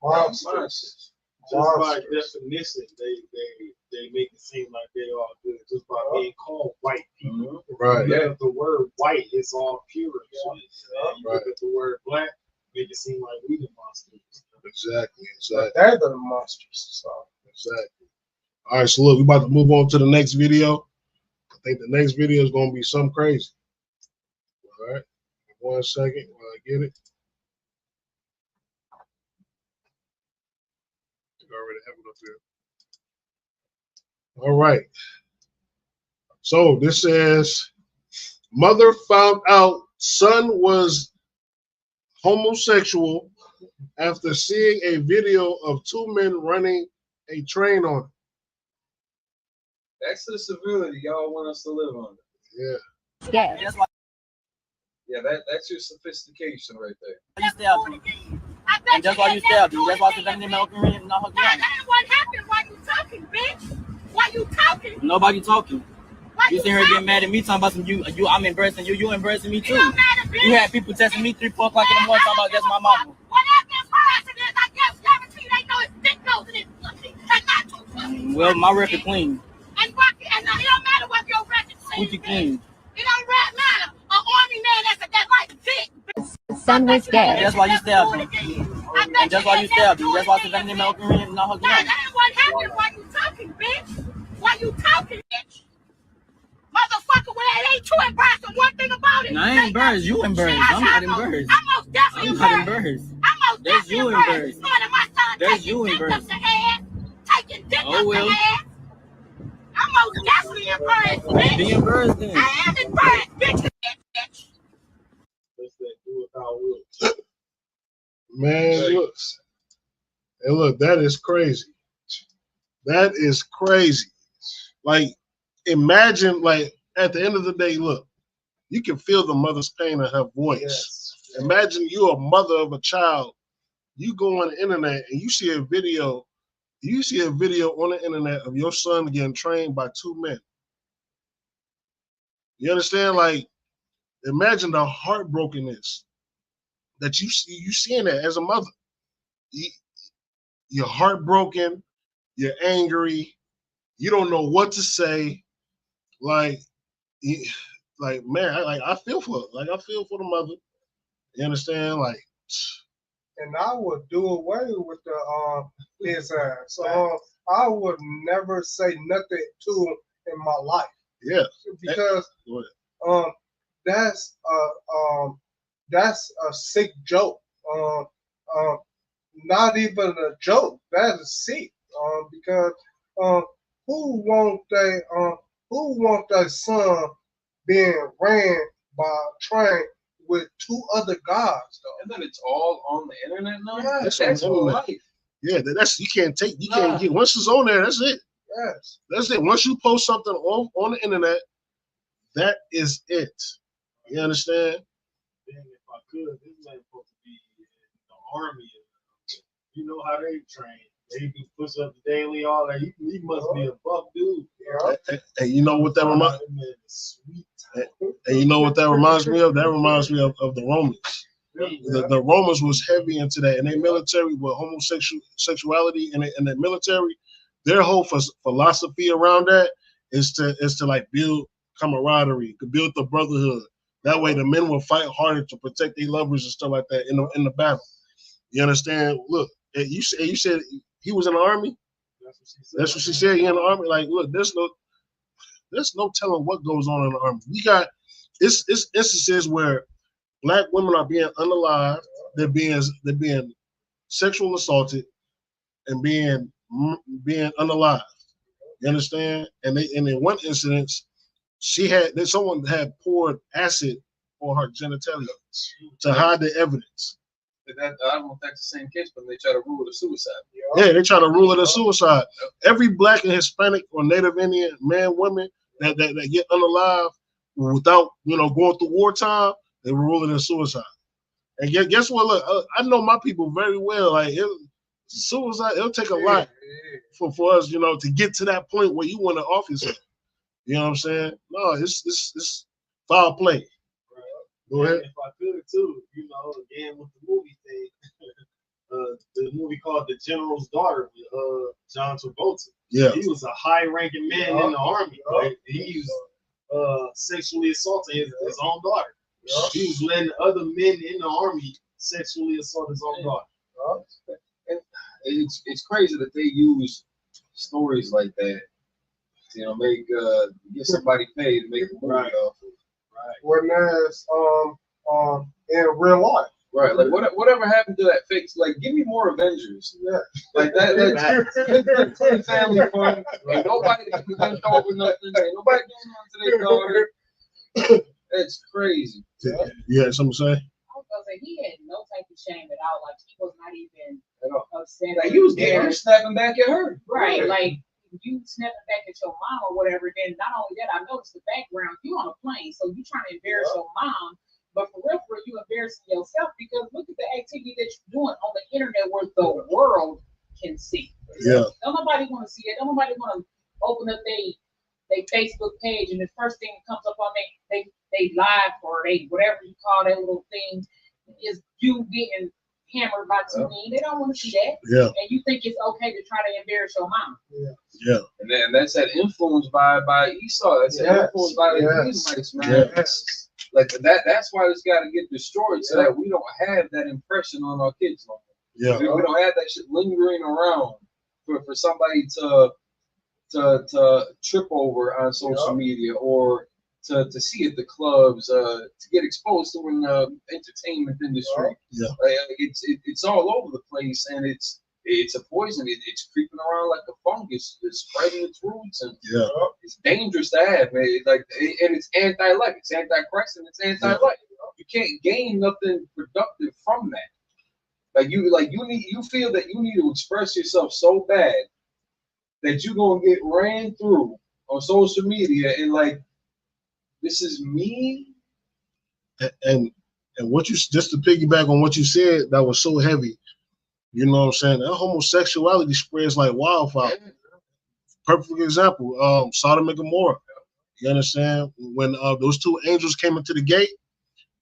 Monsters. Just by definition, they make it seem like they are good just by being called white people. Right. Yeah, the word white is all pure. You Right. look at the word black, make it seem like we the monsters. Exactly. But they're the monsters. So. Exactly. All right, so look, we're about to move on to the next video. I think the next video is going to be something crazy. All right. 1 second while I get it. I already have it up there. All right. So this says, mother found out son was homosexual after seeing a video of 2 men running a train on him. That's the civility y'all want us to live under. Yeah. Yeah. Yeah, that's your sophistication right there. You stabbed me. And that's why you stabbed me. That's why I said that what happened? Why you talking, bitch? Why you talking? Nobody talking. You sitting here getting mad at me talking about some you I'm embarrassing you. You embarrassing me too. You had people texting me 3, 4 o'clock in the morning talking about that's my mama. Well, my record clean. And it don't matter what your record says. Clean. It don't matter. An army man that's like dick. Son was gay. That's why you stabbed me. And that's why you stabbed me. That's why I said that name out there and not her. That's what happened. Why you talking, bitch? Why you talking, bitch? Motherfucker, well, it ain't too embarrassing. One thing about it. No, I ain't embarrassed. You embarrassed. I'm not embarrassed. I'm most definitely embarrassed. I'm not embarrassed. I'm most definitely embarrassed. That's you embarrassed. Taking dick up the ass. I'm most definitely embarrassed, bitch. Be embarrassed then. I am embarrassed, bitch. Let's do it how it will. Man, look. Hey, look, that is crazy. That is crazy. Like, imagine, like, at the end of the day, look, you can feel the mother's pain in her voice. Yes. Imagine you're a mother of a child. You go on the internet and you see a video. You see a video on the internet of your son getting trained by 2 men. You understand? Like, Imagine the heartbrokenness that you seeing that as a mother. You're heartbroken, you're angry, you don't know what to say. Like man, I feel for her. Like, I feel for the mother. You understand? Like, and I would do away with the his ass. I would never say nothing to him in my life. Yeah, because that's a sick joke. Not even a joke. That is sick. Because who want their son being ran by a train with 2 other guys though? And then it's all on the internet now. Yeah, that's life. Yeah, that's you can't get once it's on there. That's it. Yes, that's it. Once you post something on the internet, that is it. You understand? Then if I could, this man supposed to be in the army. You know how they train. They do push up daily, all that. He must be a buff dude. And you know what that reminds? And you know what that reminds me of? That reminds me of the Romans. The Romans was heavy into that, and their military with homosexuality and the military. Their whole philosophy around that is to like build camaraderie, to build the brotherhood. That way, the men will fight harder to protect their lovers and stuff like that in the battle. You understand? Look, you said he was in the army. That's what she said. He in the army. Like, look, there's no telling what goes on in the army. We got it's instances where Black women are being unalived. They're being sexual assaulted and being unalived. You understand? And in one instance, someone had poured acid on her genitalia to hide the evidence. I don't know if that's the same case, but they try to rule it a suicide. Yeah, they try to rule it a suicide. Every Black and Hispanic or Native Indian man, women that get unalived without going through wartime, they were ruling it suicide. And guess what? Look, I know my people very well. Like, suicide, it'll take a lot for us, to get to that point where you want to off yourself. You know what I'm saying? No, it's foul play. Go ahead. If I could too, again with the movie thing, the movie called The General's Daughter with John Travolta. Yeah. He was a high-ranking man in the army. Right? He was sexually assaulting his own daughter. He was letting other men in the army sexually assault his own daughter. And it's crazy that they use stories like that to get somebody paid to make a movie off of. Right. Whereas in real life. Right, like whatever happened to that fix? Like, give me more Avengers. Yeah, like that's family fun. Ain't nobody bent over nothing. Ain't nobody going on to their daughter. It's crazy. You had something to say? I was gonna say he had no type of shame at all. Like, he was not even upset. Like, he was getting snapping back at her. Right, like you snapping back at your mom or whatever. Then not only that, I noticed the background. You on a plane, so you trying to embarrass your mom. But for real, you embarrassing yourself because look at the activity that you're doing on the internet where the world can see. Yeah. Don't nobody want to see that. Don't nobody want to open up their Facebook page and the first thing that comes up on they live or they whatever you call that little thing is you getting hammered by 2 men. They don't want to see that. Yeah. And you think it's okay to try to embarrass your mom. Yeah. And then that's that influence by Esau. That's that influence by the Israelites, man. Yes. Like that's why it's got to get destroyed so that we don't have that impression on our kids no more. Yeah. We don't have that shit lingering around for somebody to trip over on social media or to see at the clubs, to get exposed to in the entertainment industry. Yeah. It's all over the place, and it's a poison. It's creeping around like a fungus. It's spreading its roots, and it's dangerous to have. Man. And it's anti-life. It's anti-Christ, and it's anti-life. You can't gain nothing productive from that. You feel that you need to express yourself so bad that you're gonna get ran through on social media and this is me. And what you just to piggyback on what you said that was so heavy. You know what I'm saying? That homosexuality spreads like wildfire. Perfect example, Sodom and Gomorrah. You understand? When those 2 angels came into the gate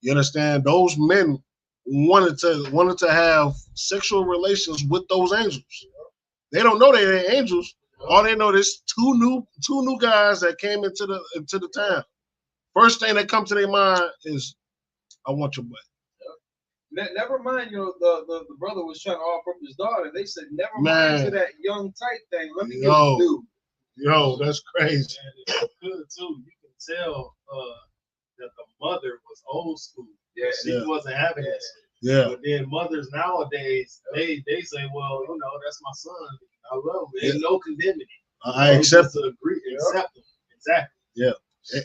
You understand? Those men wanted to have sexual relations with those angels. They don't know they're angels. All they know is two new guys that came into the town. First thing that comes to their mind is, I want your butt. Never mind, the brother was trying to offer up his daughter. They said, never mind to that young tight thing. Let me get a dude. Yo, that's crazy. And it's good too. You can tell that the mother was old school. Yeah, she wasn't having that shit. Yeah. But then mothers nowadays, they say, well, that's my son. I love him. Ain't no condemning it. I accept it. Accept him. Exactly. Yeah.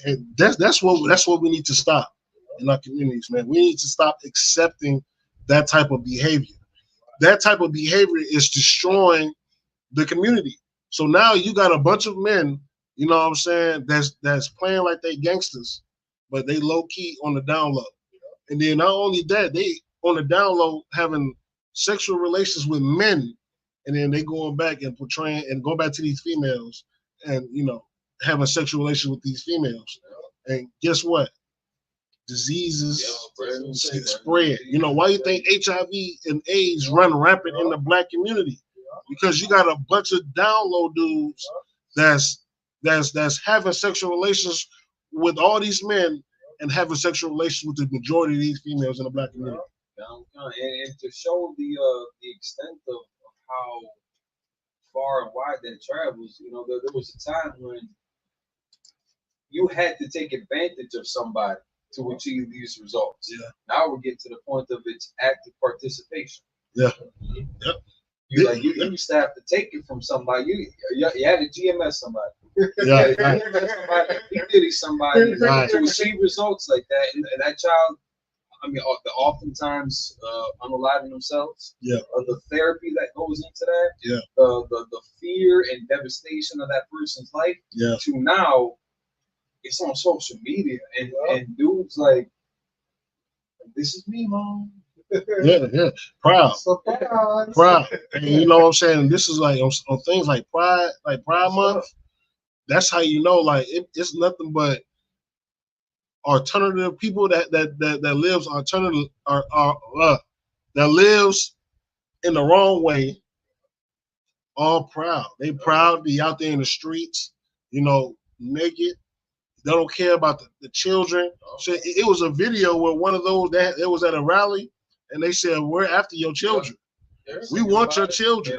And that's what we need to stop in our communities, man. We need to stop accepting that type of behavior. That type of behavior is destroying the community. So now you got a bunch of men, you know what I'm saying, that's playing like they gangsters, but they low key on the down low. And then not only that, they on the down low having sexual relations with men, and then they going back and portraying and go back to these females and having sexual relations with these females. And guess what? Diseases spread. Why you think HIV and AIDS run rampant in the Black community? Because you got a bunch of down low dudes that's having sexual relations with all these men and having sexual relations with the majority of these females in the Black community. And to show the extent of how far and wide that travels, there was a time when you had to take advantage of somebody to achieve these results. Yeah. Now we're getting to the point of its active participation. Yeah. Yep. You used to have to take it from somebody. You had to GMS somebody. Yeah. He did somebody to achieve results like that, and that child. I mean, oftentimes unaliving themselves. Yeah. The therapy that goes into that. Yeah. The fear and devastation of that person's life. Yeah. To now, it's on social media, and dudes like, this is me, mom. Yeah. Proud. And you know what I'm saying? This is like on things like Pride Month. That's how it's nothing but alternative people that lives alternative that lives in the wrong way. All proud. They proud to be out there in the streets, naked. They don't care about the children. So it was a video where one of those it was at a rally, and they said, "We're after your children. We want your children."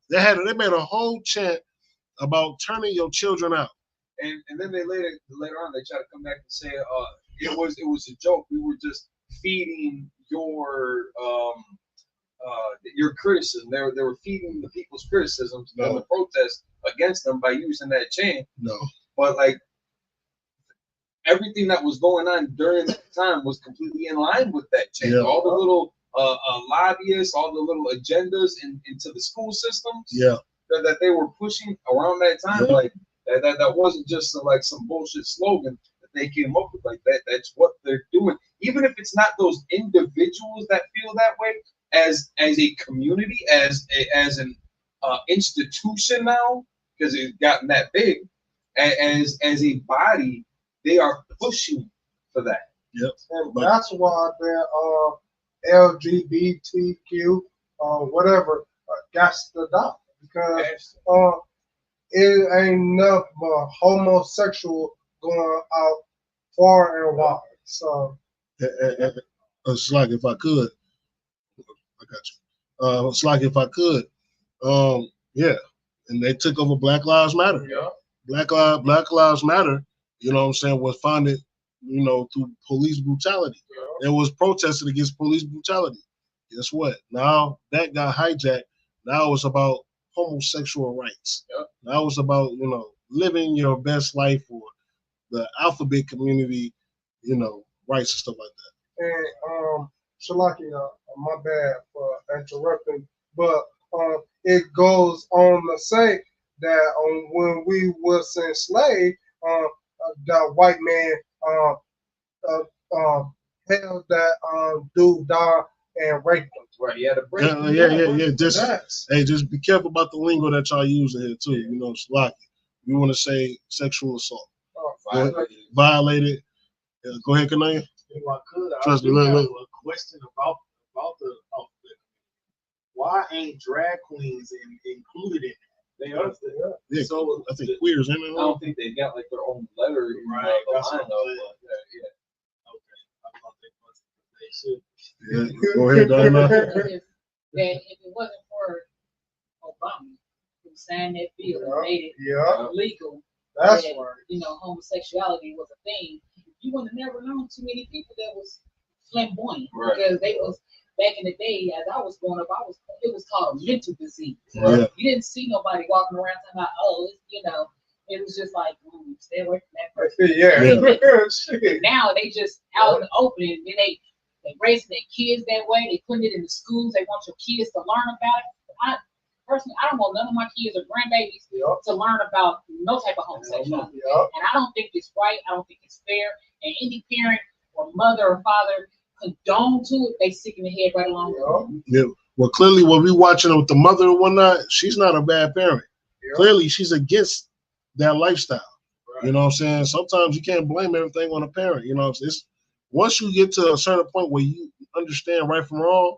They made a whole chant about turning your children out. And then they later on they try to come back and say it was a joke. We were just feeding your criticism. They were feeding the people's criticisms and the protest against them by using that chant. No. But everything that was going on during that time was completely in line with that change. Yeah. All the little lobbyists, all the little agendas into the school systems that they were pushing around that time, that wasn't just some bullshit slogan that they came up with. That's what they're doing. Even if it's not those individuals that feel that way, as a community, as an institution now, because it's gotten that big, as a body. They are pushing for that. Yep. And that's why the LGBTQ whatever got to die, because it ain't enough but homosexual going out far and wide. So it's like if I could, I got you. It's like if I could, and they took over Black Lives Matter. Yeah. Black Lives Matter. You know what I'm saying, was founded, through police brutality. Yeah. It was protested against police brutality. Guess what? Now that got hijacked. Now it's about homosexual rights. Yeah. Now it's about, living your best life for the alphabet community, rights and stuff like that. And Shalaki, my bad for interrupting, but it goes on to say that when we was enslaved, the white man held that dude down and raped him. Right, he had a break. Yeah. Just be careful about the lingo that y'all using here too. It's like we want to say sexual assault. Violated. Violated. Go ahead, Kanaya. If I could, Trust I me, have look. a question about the why ain't drag queens included in that? They are. Yeah, So I think queers in it. I don't think they got like their own letter in Right, the that's line what of I'm saying. yeah. Okay, I thought they should. Yeah, go ahead, Diana. That if it wasn't for Obama, who signed that bill and made it legal, That's that, right. you know, homosexuality was a thing, you would have never known too many people that was flamboyant, Right. because they was back in the day. As I was growing up, it was called a mental disease. Yeah. You didn't see nobody walking around talking about, oh, it's, you know, it was just like, stay away from that person. Yeah. Now they just out in the open, and then they raising their kids that way. They putting it in the schools. They want your kids to learn about it. Personally, I don't want none of my kids or grandbabies to learn about no type of homosexuality. And I don't think it's right. I don't think it's fair. And any parent or mother or father condone to it, they sick in the head right along with them. Yeah. Well, clearly, when we watching it with the mother and whatnot, she's not a bad parent. Clearly, she's against that lifestyle. Right. You know what I'm saying? Sometimes you can't blame everything on a parent. You know, it's once you get to a certain point where you understand right from wrong,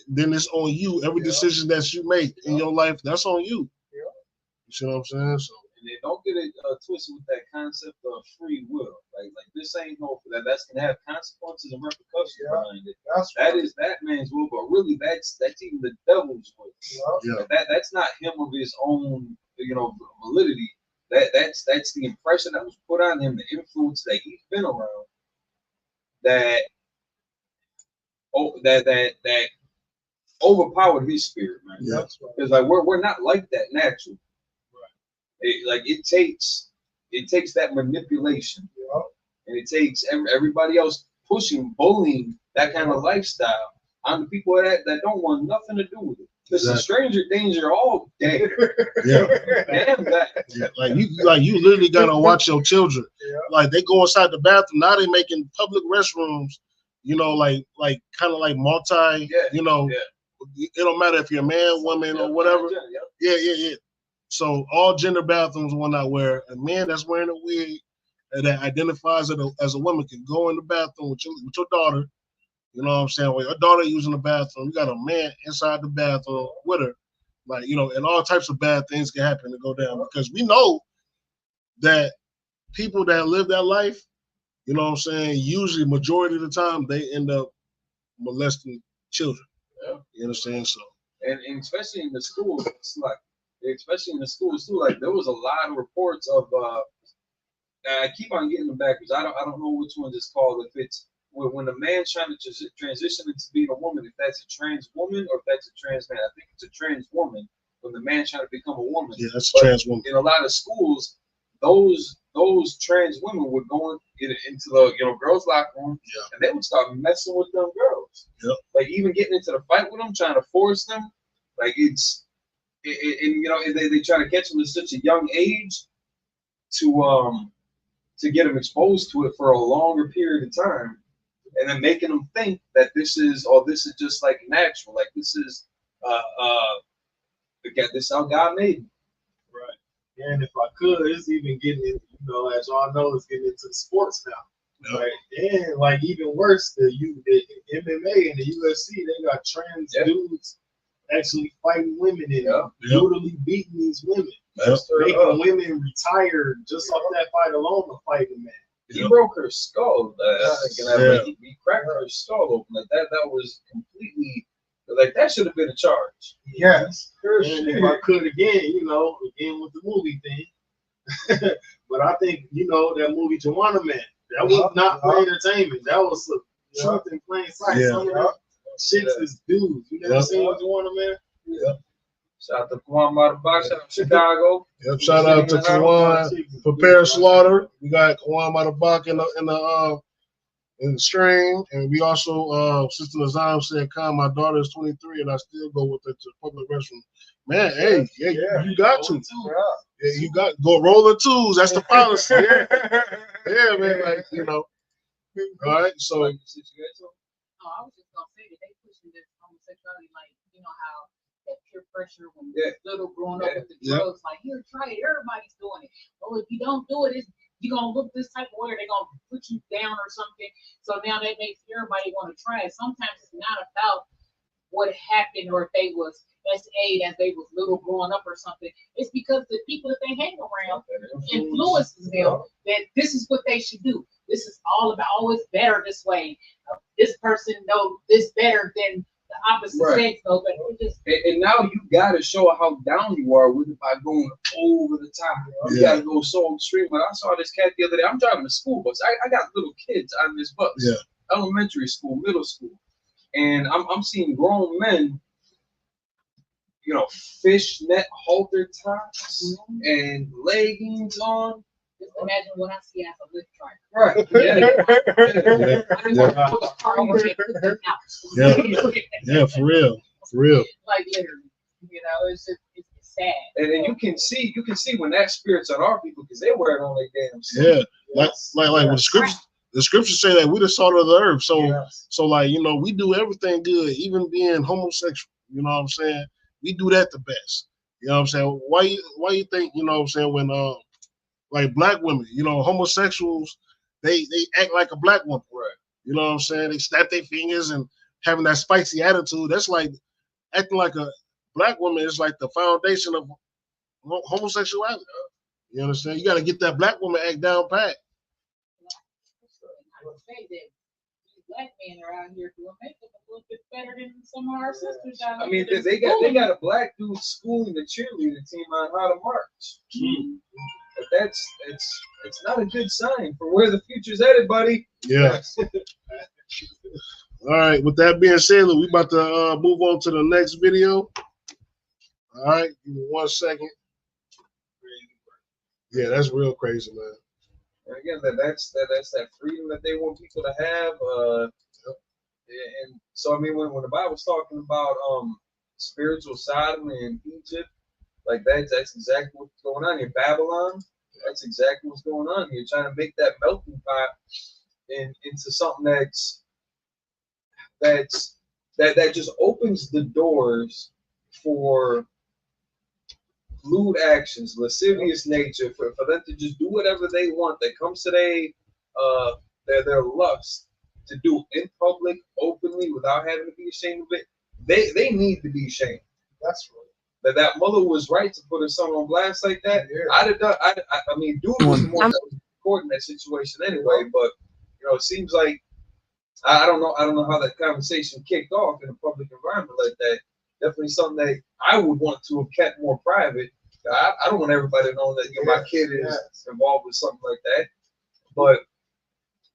then it's on you. Every decision that you make in your life, that's on you. You see what I'm saying? So. And they don't get it twisted with that concept of free will. Like this ain't no that's gonna have consequences and repercussions behind it. That is that man's will, but really that's even the devil's will. That's not him of his own, validity. That's the impression that was put on him, the influence that he's been around. That overpowered his spirit, man. Yeah. Because like we're not like that naturally. It takes that manipulation, and it takes everybody else pushing, bullying that kind of lifestyle on the people that don't want nothing to do with it. This is stranger danger all day. Yeah. Damn that. Yeah. Like you literally gotta watch your children. Like they go inside the bathroom. Now they making public restrooms, like kind of like multi, it don't matter if you're a man, woman, or whatever. Yeah. So all gender bathrooms and whatnot, where a man that's wearing a wig that identifies as a woman can go in the bathroom with your daughter. You know what I'm saying? Well, your daughter using the bathroom, you got a man inside the bathroom with her. And all types of bad things can happen to go down, because we know that people that live that life, you know what I'm saying, usually majority of the time they end up molesting children. Yeah. You understand? So and especially in the schools, too, like there was a lot of reports of I keep on getting them backwards. I don't know which one it's called. If it's when a man's trying to transition into being a woman, if that's a trans woman or if that's a trans man. I think it's a trans woman when the man's trying to become a woman. Yeah, that's a trans woman. In a lot of schools, those trans women would go into the girls' locker room, and they would start messing with them girls. Yep. Like even getting into the fight with them, trying to force them. Like they try to catch them at such a young age to get them exposed to it for a longer period of time, and then making them think that this is just like natural, like this is this is how God made me. Right. And if I could, it's even getting in, as y'all know, it's getting into the sports now. Right. And like even worse, the MMA and the UFC, they got trans dudes actually fighting women and brutally beating these women. Making women retire just off that fight alone to fight a man. He broke her skull. He cracked her skull open. Like that was completely, like that should have been a charge. Yes. And if I could again with the movie thing. But I think, that movie Joanna Man, that was not for entertainment. That was a truth in plain sight. Yeah. Some of them chicks is dudes. You never seen Joanna Man? Yeah. Shout out to Kwan Matterbox, shout out to Chicago. Yep, shout out to Kwan Prepare Slaughter. We got Kwan Matterbox in the stream, and we also Sister Nazam said, "Come, my daughter is 23, and I still go with her to public restroom." Man, hey, you got to. Yeah, you got go roll the twos. That's the policy. Yeah, man. All right, so. I was just gonna say that they pushing this homosexuality, like how that peer pressure when you're little growing up with the drugs, like here, try it. Everybody's doing it. Oh, if you don't do it, you're gonna look this type of way, or they're gonna put you down or something. So now that makes everybody want to try it. Sometimes it's not about what happened or if they was S.A. as they was little growing up or something. It's because the people that they hang around influences them that this is what they should do. This is all about, oh, it's better this way. This person knows this better than the opposite sex knows. And now you gotta show how down you are with it by going over the top. You gotta go so extreme. But I saw this cat the other day. I'm driving a school bus. I got little kids on this bus. Elementary school, middle school. And I'm seeing grown men, you know, fishnet halter tops and leggings on. Just imagine what I see as a lift truck. Right. Yeah, for real. For real. Like literally. You know, it's just it's sad. And then you can see when that spirit's on our people because they wear it on their damn skin. Yeah. Like when the scriptures say that we're the salt of the earth. So like, you know, we do everything good, even being homosexual. You know what I'm saying? We do that the best. You know what I'm saying? Why you think, you know what I'm saying, when like black women, you know, homosexuals, they act like a black woman. Right. You know what I'm saying? They snap their fingers and having that spicy attitude. That's like acting like a black woman is like the foundation of homosexuality. You understand? You got to get that black woman act down pat. I would say that these black men are out here doing makeup a little bit better than some of our sisters out here. I mean, they got a black dude schooling the cheerleading team on how to march. But it's not a good sign for where the future's headed, buddy. Yeah. All right. With that being said, look, we about to move on to the next video. All right. Give me 1 second. Yeah, that's real crazy, man. And again, that's that freedom that they want people to have. And so I mean, when the Bible's talking about spiritual Sodom in Egypt, like that's exactly what's going on here. Babylon, that's exactly what's going on here. Trying to make that melting pot into something that just opens the doors for lewd actions, lascivious nature, for them to just do whatever they want. That comes to their lust to do in public, openly, without having to be ashamed of it. They need to be ashamed. That's right. That mother was right to put her son on blast like that. Yeah. I'd have done. I mean, dude was the one that was recording that situation anyway. But you know, it seems like I don't know how that conversation kicked off in a public environment like that. Definitely something that I would want to have kept more private. I don't want everybody to know that my kid is involved with something like that. But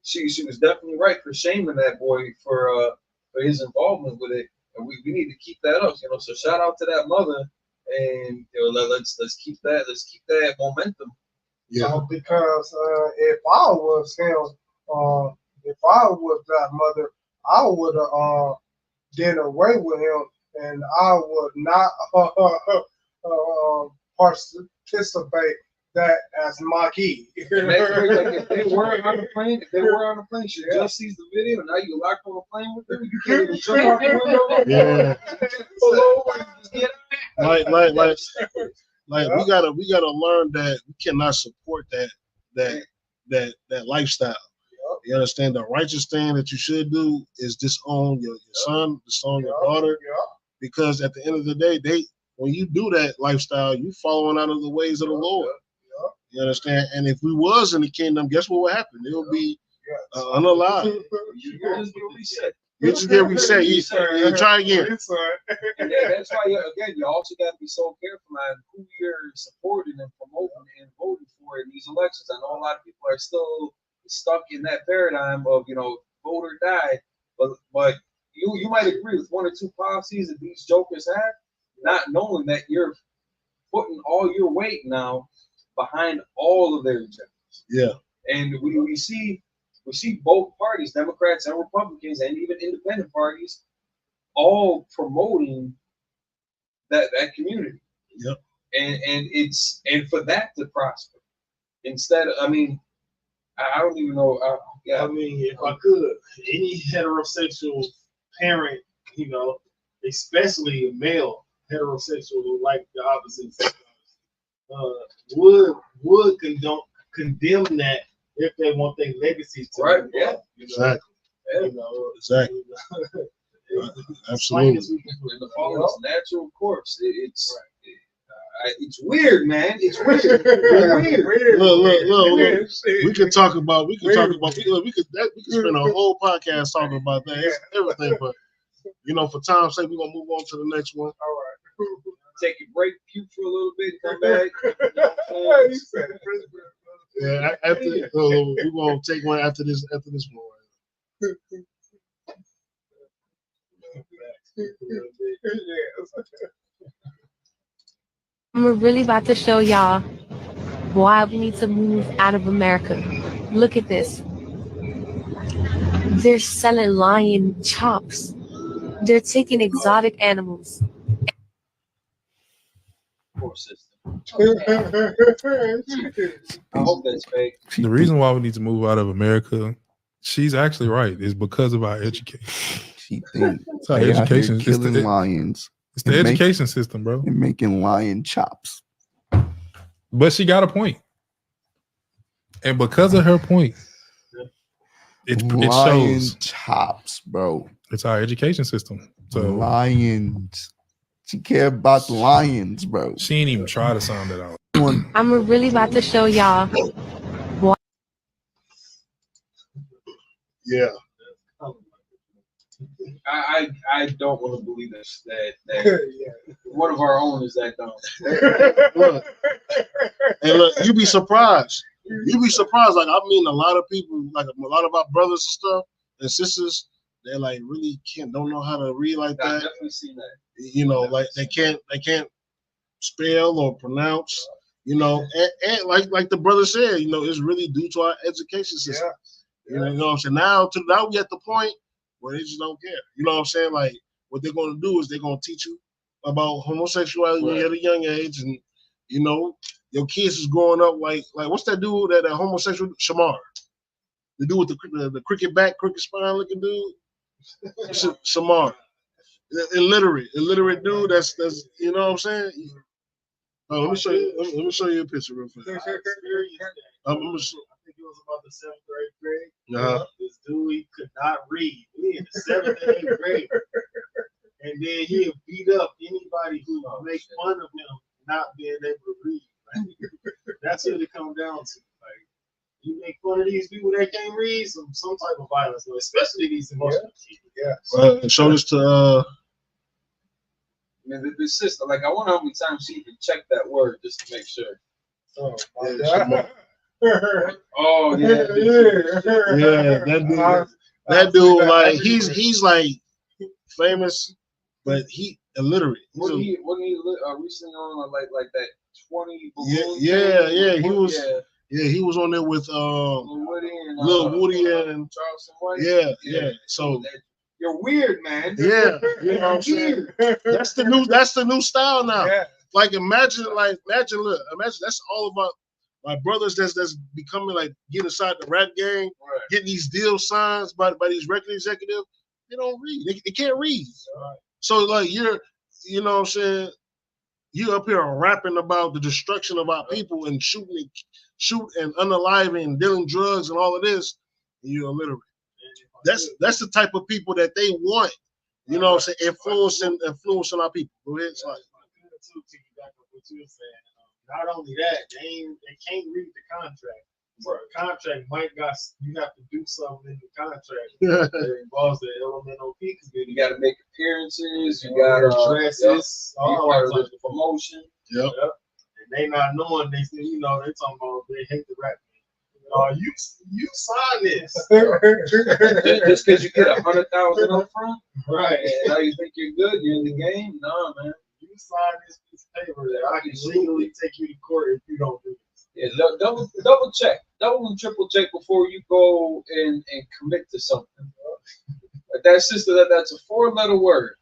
she was definitely right for shaming that boy for his involvement with it, and we need to keep that up. You know, so shout out to that mother, and you know, let's keep that momentum. Yeah. Because if I was him, if I was that mother, I would have did away with him, and I would not participate that as my key. If they were on the plane, she just sees the video, and now you locked on the plane with them. You can't even jump out the window. Yeah. Like we gotta learn that we cannot support that lifestyle. You understand? The righteous thing that you should do is disown your son, disown your daughter, because at the end of the day, when you do that lifestyle, you following out of the ways of the Lord. You understand? And if we was in the kingdom, guess what would happen? It would be unalive. You just get reset. You just get reset. You try again. And that's why, again, you also got to be so careful on who you're supporting and promoting and voting for in these elections. I know a lot of people are still stuck in that paradigm of, you know, vote or die. But you might agree with one or two policies that these jokers have, not knowing that you're putting all your weight now behind all of their agendas. Yeah. And we see both parties, Democrats and Republicans, and even independent parties, all promoting that community. Yep. And for that to prosper, instead of, I mean, I don't even know. I mean, if I could, any heterosexual parent, you know, especially a male heterosexual who like the opposite sex, would condemn that if they want their legacies to Right, move yeah. on, you know? Exactly. You know, Exactly. Absolutely. In the fall, it's natural course. It's weird, man. It's weird. It's weird. Look. We could talk about. We could spend a whole podcast talking about that. It's everything, but you know, for time's sake, we're gonna move on to the next one. All right. Take a break, puke for a little bit, come back. Yeah, after we're gonna take one after this one. I'm really about to show y'all why we need to move out of America. Look at this. They're selling lion chops. They're taking exotic animals. Poor system. I hope that's fake. The reason why we need to move out of America, she's actually right, is because of our education. She thinks it's our they out here education. killing lions. It's the education system, bro. And making lion chops. But she got a point. And because of her point, it lion shows. Chops, bro. It's our education system. So lions. She care about the lions, bro. She ain't even try to sound it out. I'm really about to show y'all why. Yeah. I don't want to believe this that one of our own is that dumb. Look, you be surprised. You be surprised. Like I mean, a lot of people, like a lot of our brothers and stuff and sisters, they like really don't know how to read like that. I've definitely seen that. You know, like they can't spell or pronounce. You know, and like the brother said, you know, it's really due to our education system. Yeah. You know what I'm saying? Now we at the point where they just don't care. You know what I'm saying? Like what they're gonna do is they're gonna teach you about homosexuality at a young age, and you know, your kids is growing up like what's that dude that homosexual Shamar? The dude with the cricket spine looking dude? Shamar. Illiterate dude that's you know what I'm saying? Oh, let me show you a picture real quick. I think it was about the 7th grade. This dude, he could not read. He in the 7th and 8th grade. And then he'll beat up anybody who makes fun of him not being able to read. Like, that's what it comes down to. Like, you make fun of these people that can't read, some type of violence, especially these emotional kids. Yeah. Show this to I mean, the sister, like, I wonder how many times she even checked that word just to make sure. Oh, oh yeah. Yeah, that dude, like, he's like famous, but he illiterate. Wasn't he recently on like that 20 balloon Yeah, he was. Yeah, he was on there with Lil Woody and Charleston White. Yeah. So you're weird, man. Yeah, you know what I'm saying? That's the new style now. Yeah. Like imagine that's all about my brothers that's becoming like getting inside the rap game, getting these deal signs by these record executives. They don't read. They can't read. Right. So like you know what I'm saying? You up here rapping about the destruction of our people and shoot and unaliving and dealing drugs and all of this, and you're illiterate. That's the type of people that they want. You know what I'm saying? Influencing our people. Go ahead, it's like. Not only that, they can't read the contract. So the contract you have to do something in the contract that involves the LMNOP committee. You got to make appearances. You got to dresses, all part that of the promotion. Yep. And they not knowing they talking about they hate the rap. You sign this. Just because you get 100,000 up front, right? Now you think you're good? You're in the game? No, man. You sign this piece of paper that I can legally take you to court if you don't do this. Yeah, double check, double and triple check before you go and commit to something. Like that sister, that's a 4-letter word.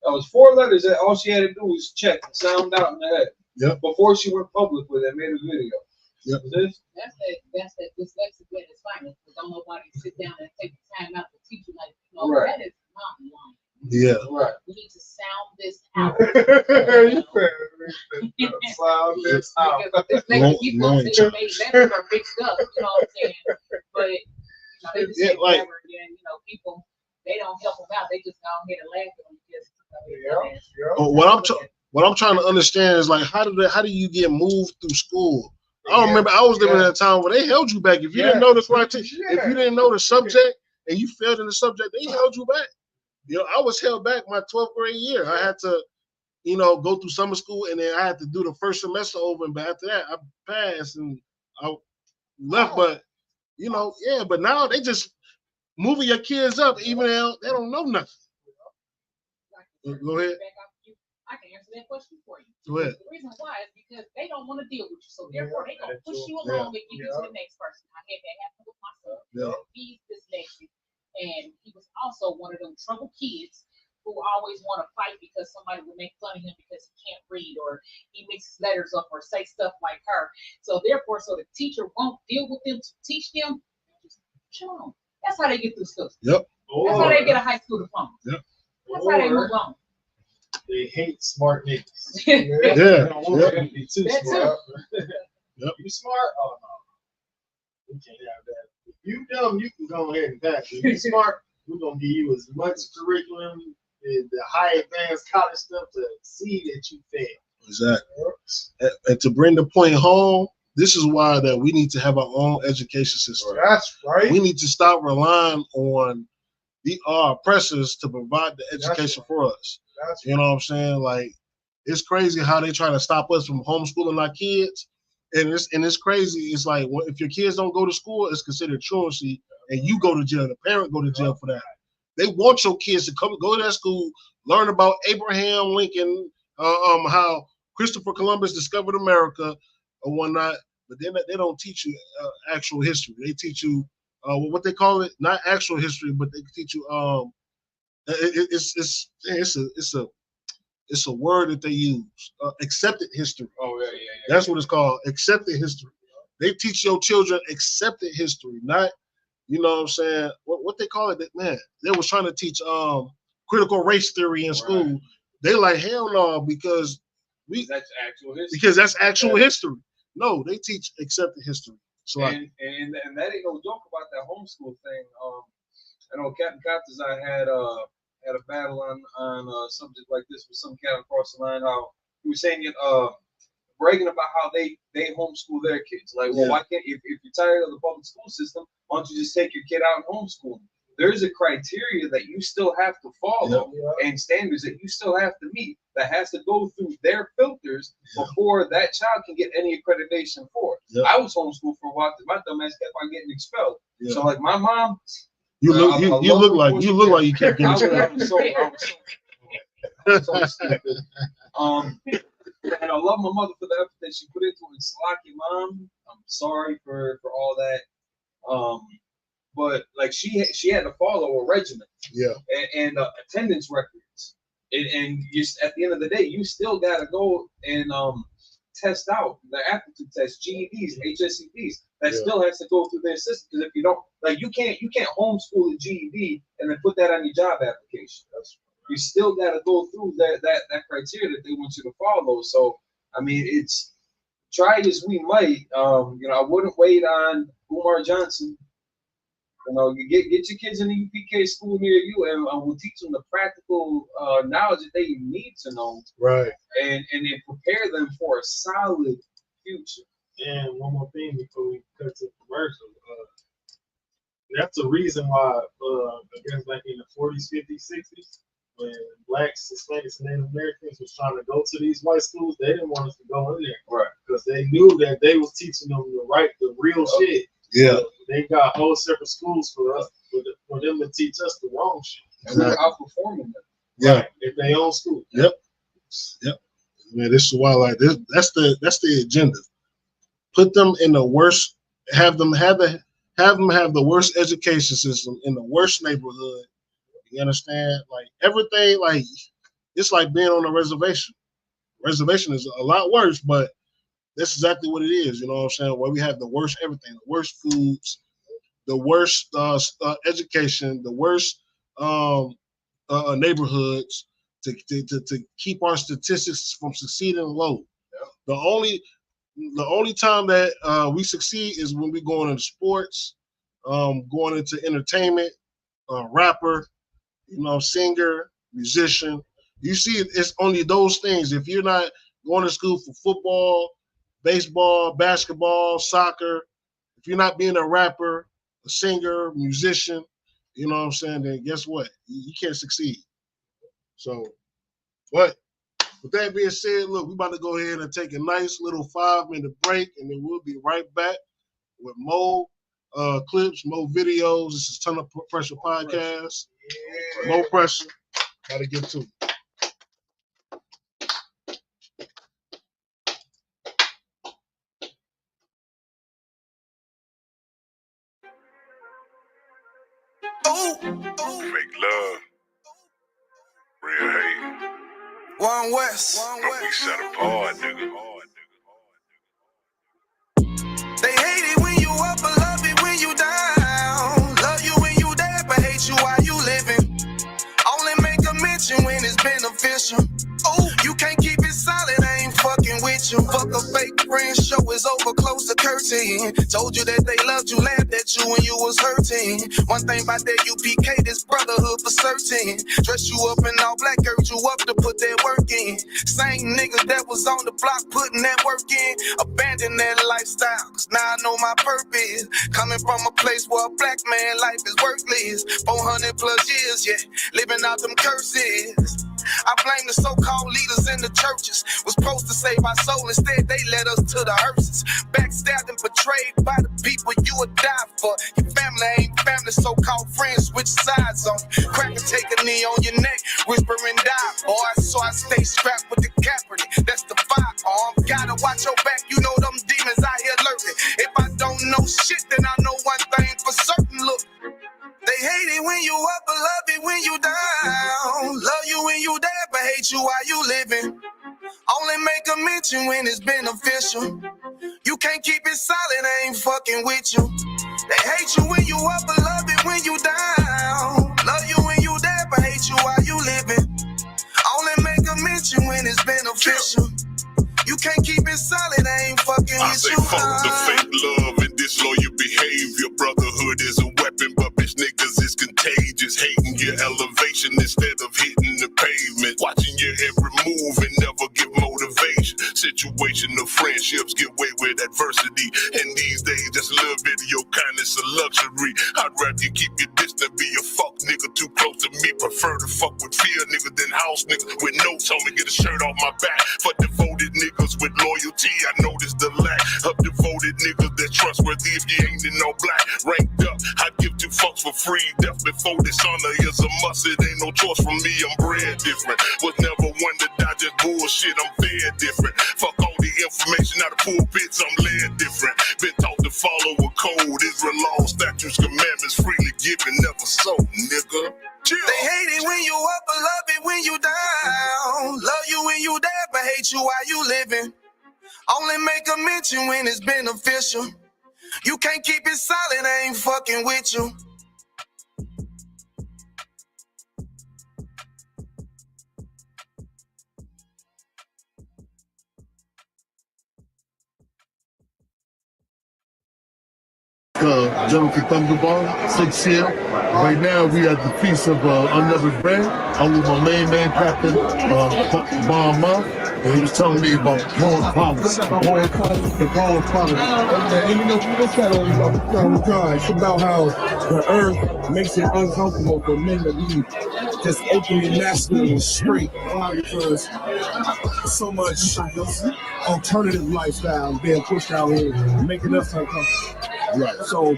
That was 4 letters. That all she had to do was check and sound out in the head. Yep. Before she went public with it, made a video. Yep. That's that dyslexic at its finest. Because don't nobody sit down and take the time out to teach you. Like, right. That is not lying. Yeah. Right. We need to sound this out. Sound this out. Because this next people say they letters are mixed up, you know what I'm saying? But they just say whatever, and then people they don't help them out. They just go ahead and laugh at them. What I'm trying to understand is like how do you get moved through school? I don't remember. I was living in a time where they held you back if you didn't know the if you didn't know the subject and you failed in the subject, they held you back. I was held back my 12th grade year. I had to, go through summer school, and then I had to do the first semester over. But after that, I passed and I left. But but now they just moving your kids up, even though they don't know nothing. Go ahead. I can answer that question for you. Go ahead. The reason why is because they don't want to deal with you, so therefore they gonna push you along and give you to the next person. I had that happen with my son. He's dyslexic, and he was also one of them troubled kids who always want to fight because somebody will make fun of him because he can't read or he mixes letters up or say stuff like her. So therefore, so the teacher won't deal with them to teach them. Just chill on. That's how they get through school. Yep. That's how they get a high school diploma. Yep. That's how they move on. They hate smart niggas. Yeah. Be too smart. Yep. You smart? Oh no. We can't have that. If you dumb, you can go ahead and pass. If you smart, we're gonna give you as much curriculum, the high advanced college stuff to see that you fail. Exactly. And to bring the point home, this is why that we need to have our own education system. That's right. We need to stop relying on our oppressors to provide the education for us. You know what I'm saying? Like, it's crazy how they try to stop us from homeschooling our kids. And it's crazy. It's like, if your kids don't go to school, it's considered truancy, and you go to jail. The parent go to jail for that. They want your kids to go to that school, learn about Abraham Lincoln, how Christopher Columbus discovered America or whatnot. But then they don't teach you actual history. They teach you what they call it, not actual history, but they teach you it's a word that they use. Accepted history. Oh yeah. That's what it's called. Accepted history. They teach your children accepted history, not what I'm saying. What they call it? Man, they was trying to teach critical race theory in school. Right. They like hell no because that's actual history. Because that's actual history. No, they teach accepted history. So and that ain't no joke about that homeschool thing. I know Captain Copters had a battle on a subject like this with some cat across the line. How he was saying bragging about how they homeschool their kids. Like, well, why can't if you're tired of the public school system, why don't you just take your kid out and homeschool them? There's a criteria that you still have to follow and standards that you still have to meet that has to go through their filters before that child can get any accreditation for it. I was homeschooled for a while because my dumb ass kept on getting expelled. So like my mom, you look like you kept getting expelled. I was so stupid. And I love my mother for the effort that she put into it. Slocky mom, I'm sorry for all that. But like she had to follow a regimen, and attendance records, and just at the end of the day, you still gotta go and test out the aptitude test, GEDs, HSCPs. That still has to go through their system because if you don't, like, you can't homeschool a GED and then put that on your job application. You still gotta go through that criteria that they want you to follow. So I mean, it's try as we might. I wouldn't wait on Umar Johnson. You get your kids in the UPK school near you, and we'll teach them the practical knowledge that they need to know, right? And then prepare them for a solid future. And one more thing before we cut to commercial, that's the reason why I guess like in the 40s, 50s, 60s, when blacks, Hispanics, and Native Americans was trying to go to these white schools, they didn't want us to go in there, right? Because they knew that they was teaching them the real shit. Yeah, so they got whole separate schools for us, for them to teach us the wrong shit. And we're outperforming them. Yeah, right, if they own school. Yep. Man, this is why like this. That's the agenda. Put them in the worst. Have them have the worst education system in the worst neighborhood. You understand? Like everything, like it's like being on a reservation. Reservation is a lot worse, but that's exactly what it is. You know what I'm saying? Where we have the worst everything, the worst foods, the worst education, the worst neighborhoods to keep our statistics from succeeding low. The only time that we succeed is when we go into sports, going into entertainment, rapper, singer, musician. You see, it's only those things. If you're not going to school for football, baseball, basketball, soccer, if you're not being a rapper, a singer, musician, you know what I'm saying, then guess what? You can't succeed. So, but with that being said, look, we're about to go ahead and take a nice little 5-minute break, and then we'll be right back with more clips, more videos. This is Ton of Pressure Podcast. Yeah. More pressure. Gotta get to it. Fake love, real hate. One West. But we set apart, nigga. They hate it when you up, but love it when you down. Love you when you dead, but hate you while you living. Only make a mention when it's beneficial. Oh, you can't keep it solid, I ain't fucking with you. Fuck a fake friend, show is over, close the curtain. Told you that they loved you, laughed at you when you was hurting. One thing about that UPK, this brotherhood for certain. Dress you up in all black, urge you up to put that work in. Same niggas that was on the block putting that work in. Abandon that lifestyle, cause now I know my purpose. Coming from a place where a black man life is worthless. 400 plus years, yeah, living out them curses. I blame the so-called leaders in the churches. Was supposed to save our soul, instead they led us to the hearses. Backstabbed and betrayed by the people you would die for. Your family ain't family, so-called friends switch sides on. Crack and take a knee on your neck, whisper and die, boy. So I stay strapped with the Kaepernick, that's the firearm. Gotta watch your back, you know them demons out here lurking. If I don't know shit, then I know one thing for certain, look. They hate it when you up, but love it when you down. Love you when you dead, but hate you while you living. Only make a mention when it's beneficial. You can't keep it solid, I ain't fucking with you. They hate you when you up, but love it when you down. Love you when you dead, but hate you while you living. Only make a mention when it's beneficial. You can't keep it solid, I ain't fucking I with say you. fuck the fake love and disloyal behavior. Brotherhood is a weapon, but bitch niggas is contagious. Hating your elevation instead of hitting the pavement. Watching your every move and never give motivation. Situational friendships get way with adversity. And these days, just a little bit of your kindness a luxury. I'd rather you keep your distance than be a fuck nigga too close to me. Prefer to fuck with fear nigga than house nigga with notes on me. Get a shirt off my back for devoted niggas with loyalty. I noticed the lack of devoted niggas that's trustworthy if you ain't in no black. Ranked up, I'd give 2 fucks for free. Death before dishonor is a must. It ain't no choice from me. I'm bred different. Was never one to die just bullshit. I'm fed different. Fuck all the information out of pulpits. I'm led different. Been taught to follow a code. Israel law, statutes, commandments freely given, never sold, nigga. Chill. They hate it when you up, but love it when you down. Love you when you dead, but hate you while you living. Only make a mention when it's beneficial. You can't keep it solid, I ain't fucking with you. General Thunderbar, 6 here. Right now, we at the Feast of Unleavened Bread. I'm with my main man, Captain Bahama, and he was telling me about Paul Collins. The Paul Collins. And you know, we look at it all the time. It's about how the earth makes it uncomfortable for men to be just openly masculine and straight. Why? Because so much alternative lifestyle being pushed out here, making us uncomfortable. Right. So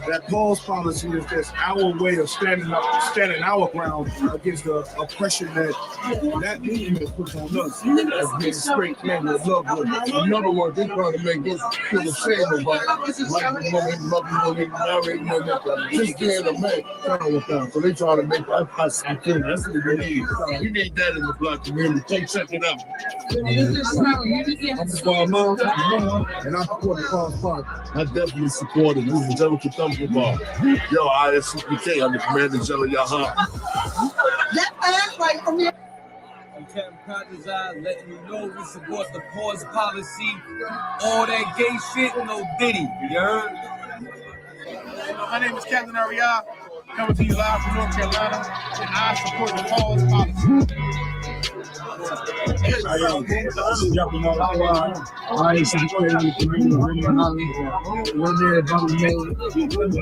that Paul's policy is just our way of standing our ground against the oppression that movement puts on us as being straight men with love women. In other words, they try to make us feel ashamed about like women, loving women, married women, just being a man. So they try to make us something. That's what we need. We need that in the black community. Check it out. I'm the Bahama, and I support the Paul's Park. I definitely support it. This is General Thunderbar. Yo, ISUPK, I'm the commander general, y'all. Captain Cotton's Eye letting you know we support the pause policy. All that gay shit, no Diddy. You heard? My name is Captain Ariel, coming to you live from North Carolina, and I support the pause policy.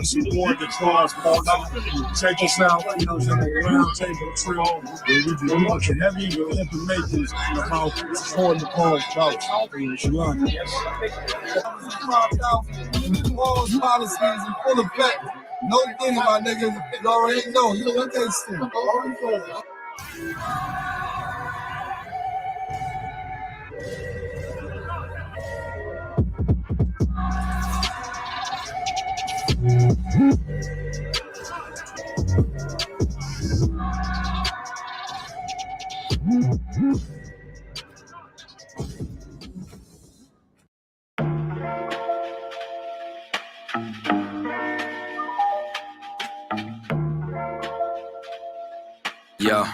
Support the cause policy. Check us out, you know, on the round table trill. We do a bunch of heavy information about supporting the cause policy. Pause policies in full effect. No Diddy, my nigga. You already know. You look at this thing. Yo.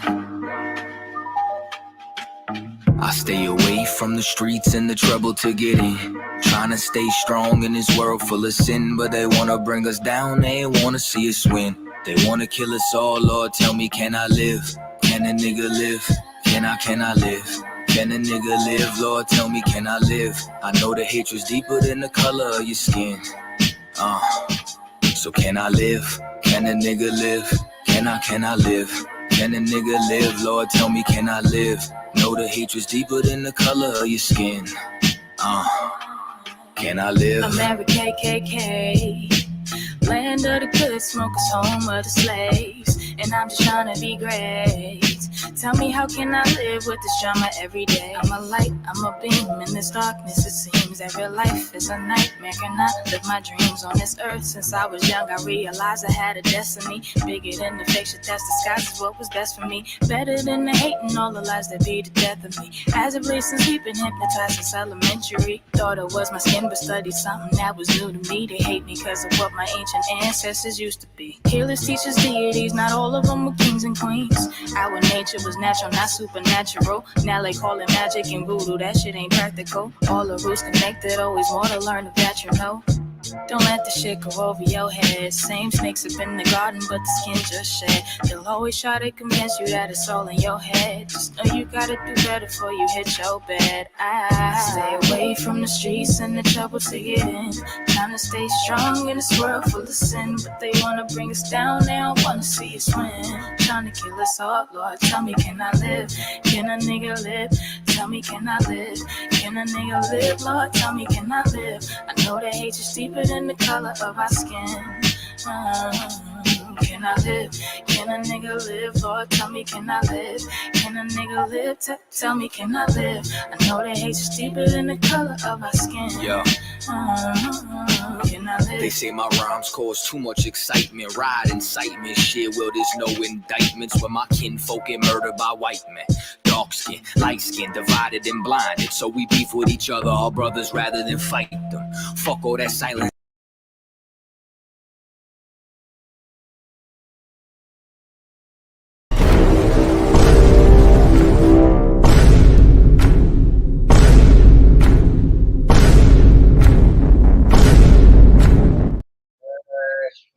I stay away from the streets and the trouble to get in. Trying to stay strong in this world full of sin, but they wanna bring us down, they wanna see us win. They wanna kill us all, Lord, tell me, can I live? Can a nigga live? Can I live? Can a nigga live? Lord, tell me, can I live? I know the hatred's deeper than the color of your skin. So can I live? Can a nigga live? Can I live? Can a nigga live? Lord, tell me, can I live? Know the hatred's deeper than the color of your skin. Can I live? America, KKK. Land of the good smokers, home of the slaves. And I'm just trying to be great. Tell me, how can I live with this drama every day? I'm a light, I'm a beam in this darkness. It seems that real life is a nightmare. Can I live my dreams on this earth? Since I was young, I realized I had a destiny bigger than the fiction that's disguised what was best for me. Better than the hate and all the lies that be the death of me. As of late, since we've been hypnotized since elementary. Thought it was my skin, but studied something that was new to me. They hate me because of what my ancient ancestors used to be. Healers, teachers, deities, not all of them were kings and queens. Our nature was natural, not supernatural. Now they call it magic and voodoo, that shit ain't practical. All the roots connected, always more to learn of that, you know. Don't let the shit go over your head. Same snakes up in the garden, but the skin just shed. They'll always try to convince you that it's all in your head. Just know you gotta do better before you hit your bed. I stay away from the streets and the trouble to get in. Trying to stay strong in this world full of sin, but they wanna bring us down, they don't wanna see us win. Trying to kill us all, Lord, tell me, can I live? Can a nigga live? Tell me, can I live? Can a nigga live? Lord, tell me, can I live? I know that hate is deeper than the color of our skin. Can I live? Can a nigga live? Lord, tell me, can I live? Can a nigga live? Tell me, can I live? I know that hate is deeper than the color of our skin. Yo. Can I live? They say my rhymes cause too much excitement. Ride incitement, shit, well, there's no indictments when my kinfolk get murdered by white men. Dark skin, light skin, divided and blinded. So we beef with each other, our brothers, rather than fight them. Fuck all that silence.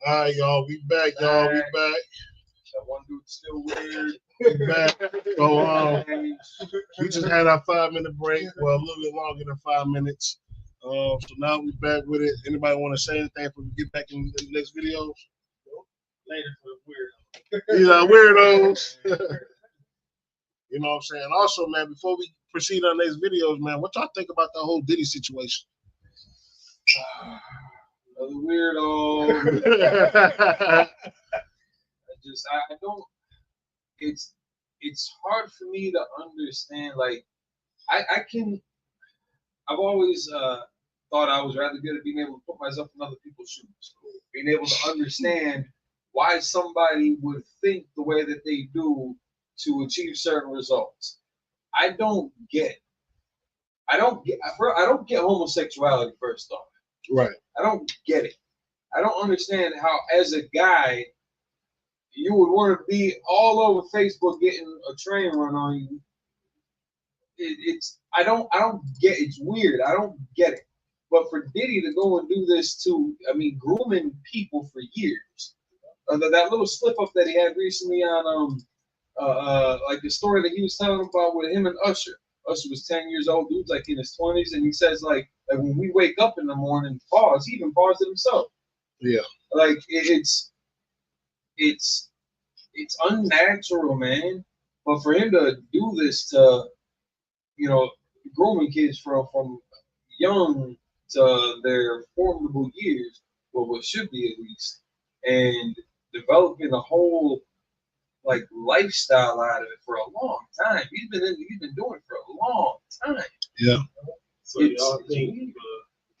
All right, y'all. We back, y'all. We back. That one dude still weird. We back. So, we just had our 5-minute break. Well, a little bit longer than 5 minutes. So now we back with it. Anybody want to say anything before we get back in the next videos? Later for the weirdos. These are weirdos. You know what I'm saying? Also, man, before we proceed on next videos, man, what y'all think about the whole Diddy situation? Another weirdo. I don't. It's hard for me to understand. Like, I've always thought I was rather good at being able to put myself in other people's shoes, being able to understand why somebody would think the way that they do to achieve certain results. I don't get homosexuality, first off. Right. I don't get it. I don't understand how, as a guy, you would want to be all over Facebook getting a train run on you. I don't get it's weird. I don't get it. But for Diddy to go and do this to, I mean, grooming people for years. That little slip up that he had recently on like the story that he was telling about with him and Usher. Usher was 10 years old, dude's like in his 20s, and he says like when we wake up in the morning, pause. He even paused it himself. Yeah. Like it's unnatural, man. But for him to do this to, you know, grooming kids from young to their formidable years, well, what should be at least, and developing a whole like lifestyle out of it for a long time. He's been doing it for a long time. Yeah. So y'all think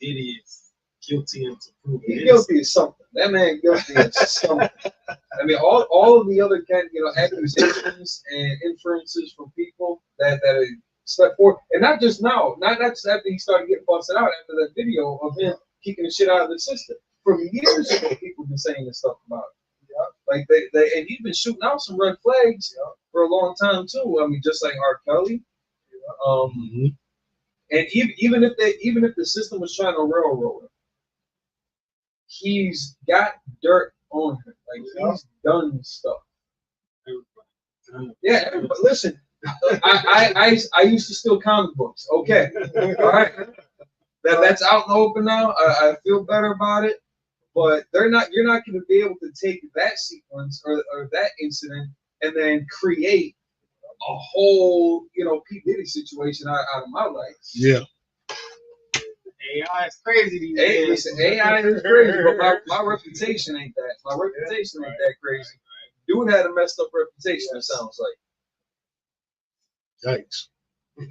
Diddy is guilty until proven He's guilty of something. That man guilty of something. I mean, all of the other kind, you know, accusations and inferences from people that are stepped forward, and not just now, not just after he started getting busted out after that video of him kicking the shit out of the system. From years ago, people been saying this stuff about it. Yeah. Like they and he's been shooting out some red flags for a long time too. I mean, just like R. Kelly. And even if the system was trying to railroad him, he's got dirt on him. Like he's done stuff. Yeah, everybody, listen. I used to steal comic books. Okay, all right. That's out in the open now. I feel better about it. But you're not going to be able to take that sequence or that incident and then create a whole, you know, P. Diddy situation out of my life. Yeah. AI is crazy these days. Listen, AI is crazy, but my reputation ain't that. My reputation ain't that crazy. Dude had a messed up reputation, it sounds like. Yikes. You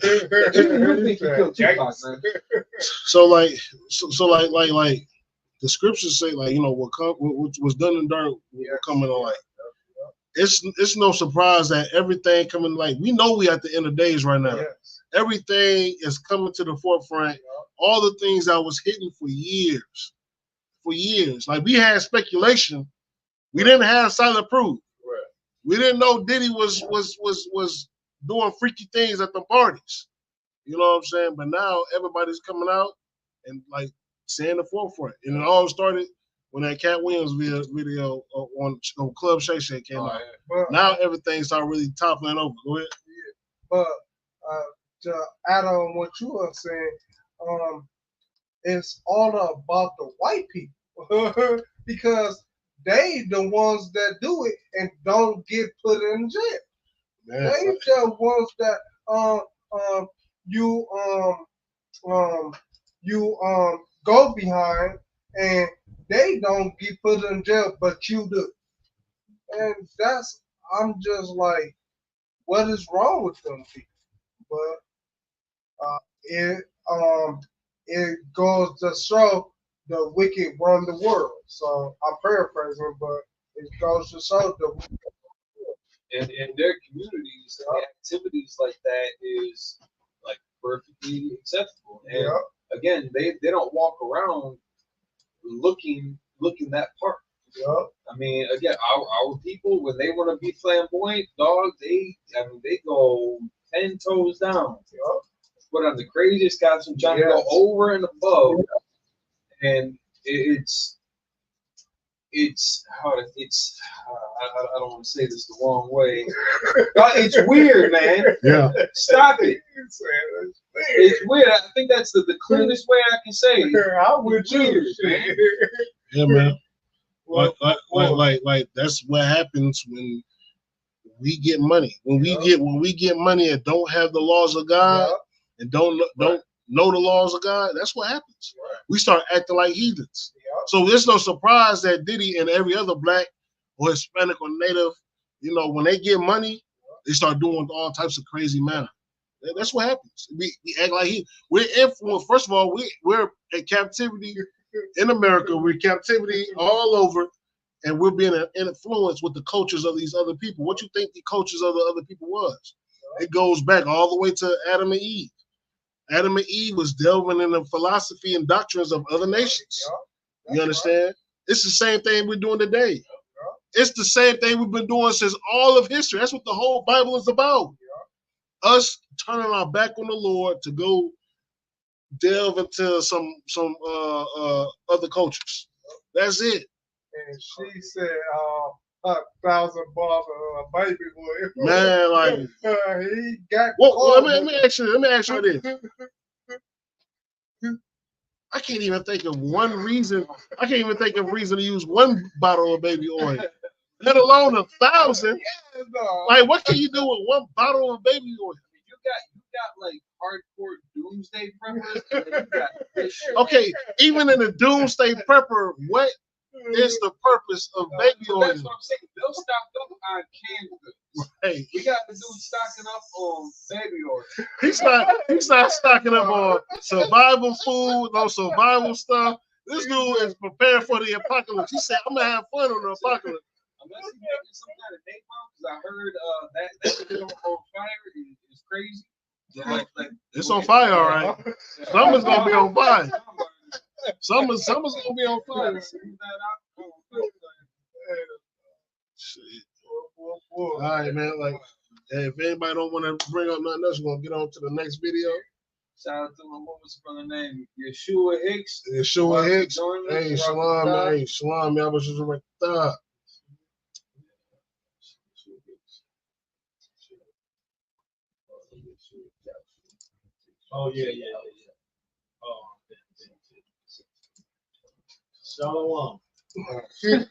think you killed Tupac, man. So like the scriptures say, like, you know, what was done in dirt will come in the light. It's no surprise that everything coming, like, we know we at the end of days right now. Yes. Everything is coming to the forefront. All the things that was hidden for years. Like, we had speculation. We didn't have solid proof. Right. We didn't know Diddy was doing freaky things at the parties. You know what I'm saying? But now everybody's coming out and like saying the forefront. And it all started when that Cat Williams video on Club Shay Shay came out. Yeah. Now everything started really toppling over. Go ahead. Yeah. But to add on what you are saying, it's all about the white people because they the ones that do it and don't get put in jail. Man, they the ones that you go behind and they don't get put in jail, but you do. And I'm just like, what is wrong with them people? But it goes to show the wicked run the world. So I'm paraphrasing, but it goes to show the wicked. And in their communities, activities like that is like perfectly acceptable. And again, they don't walk around looking that part. Yeah. I mean, again, our people, when they want to be flamboyant, dog, they go 10 toes down. Yeah. Put on the craziest costume, trying to go over and above, and it's I don't want to say this the wrong way. It's weird, man. Yeah. Stop it. It's weird. I think that's the cleanest way I can say it. It's weird, man. Yeah, man. Like that's what happens when we get money. When we get money and don't have the laws of God and don't know the laws of God, that's what happens. Right. We start acting like heathens. So it's no surprise that Diddy and every other black or Hispanic or Native, you know, when they get money, they start doing all types of crazy manner. That's what happens. We act like we're influenced. First of all, we're in captivity in America. We're in captivity all over, and we're being influenced with the cultures of these other people. What you think the cultures of the other people was? It goes back all the way to Adam and Eve. Adam and Eve was delving in the philosophy and doctrines of other nations. You understand? It's the same thing we're doing today. It's the same thing we've been doing since all of history. That's what the whole Bible is about. Us turning our back on the Lord to go delve into some other cultures. That's it. And she said, $1,000 a baby boy. Man, like he got. Well, let me ask you this. I can't even think of one reason. I can't even think of reason to use one bottle of baby oil, let alone 1,000. Yeah, no. Like, what can you do with one bottle of baby oil? You got like hardcore doomsday preppers. And then you got this shit. Okay, even in the doomsday prepper, what is the purpose of baby oil? That's what I'm saying. They'll stock up on canned goods. Hey, We got the dude stocking up on baby oil. he's not stocking up on survival food, no survival stuff. This dude is prepared for the apocalypse. He said, "I'm gonna have fun on the apocalypse." Unless he's making some kind of napalm, because I heard that shit on fire is crazy. Like, it's on fire, all right. Something's gonna be on fire. Something's gonna be on fire. Shit. All right, man. Like, hey, if anybody don't want to bring up nothing else, we're gonna get on to the next video. Shout out to what was the brother name? Yeshua Hicks. Yeshua Hicks. Hey, shalom, man. Hey, shalom, man. I was just right there. Oh yeah. Oh, shalom. You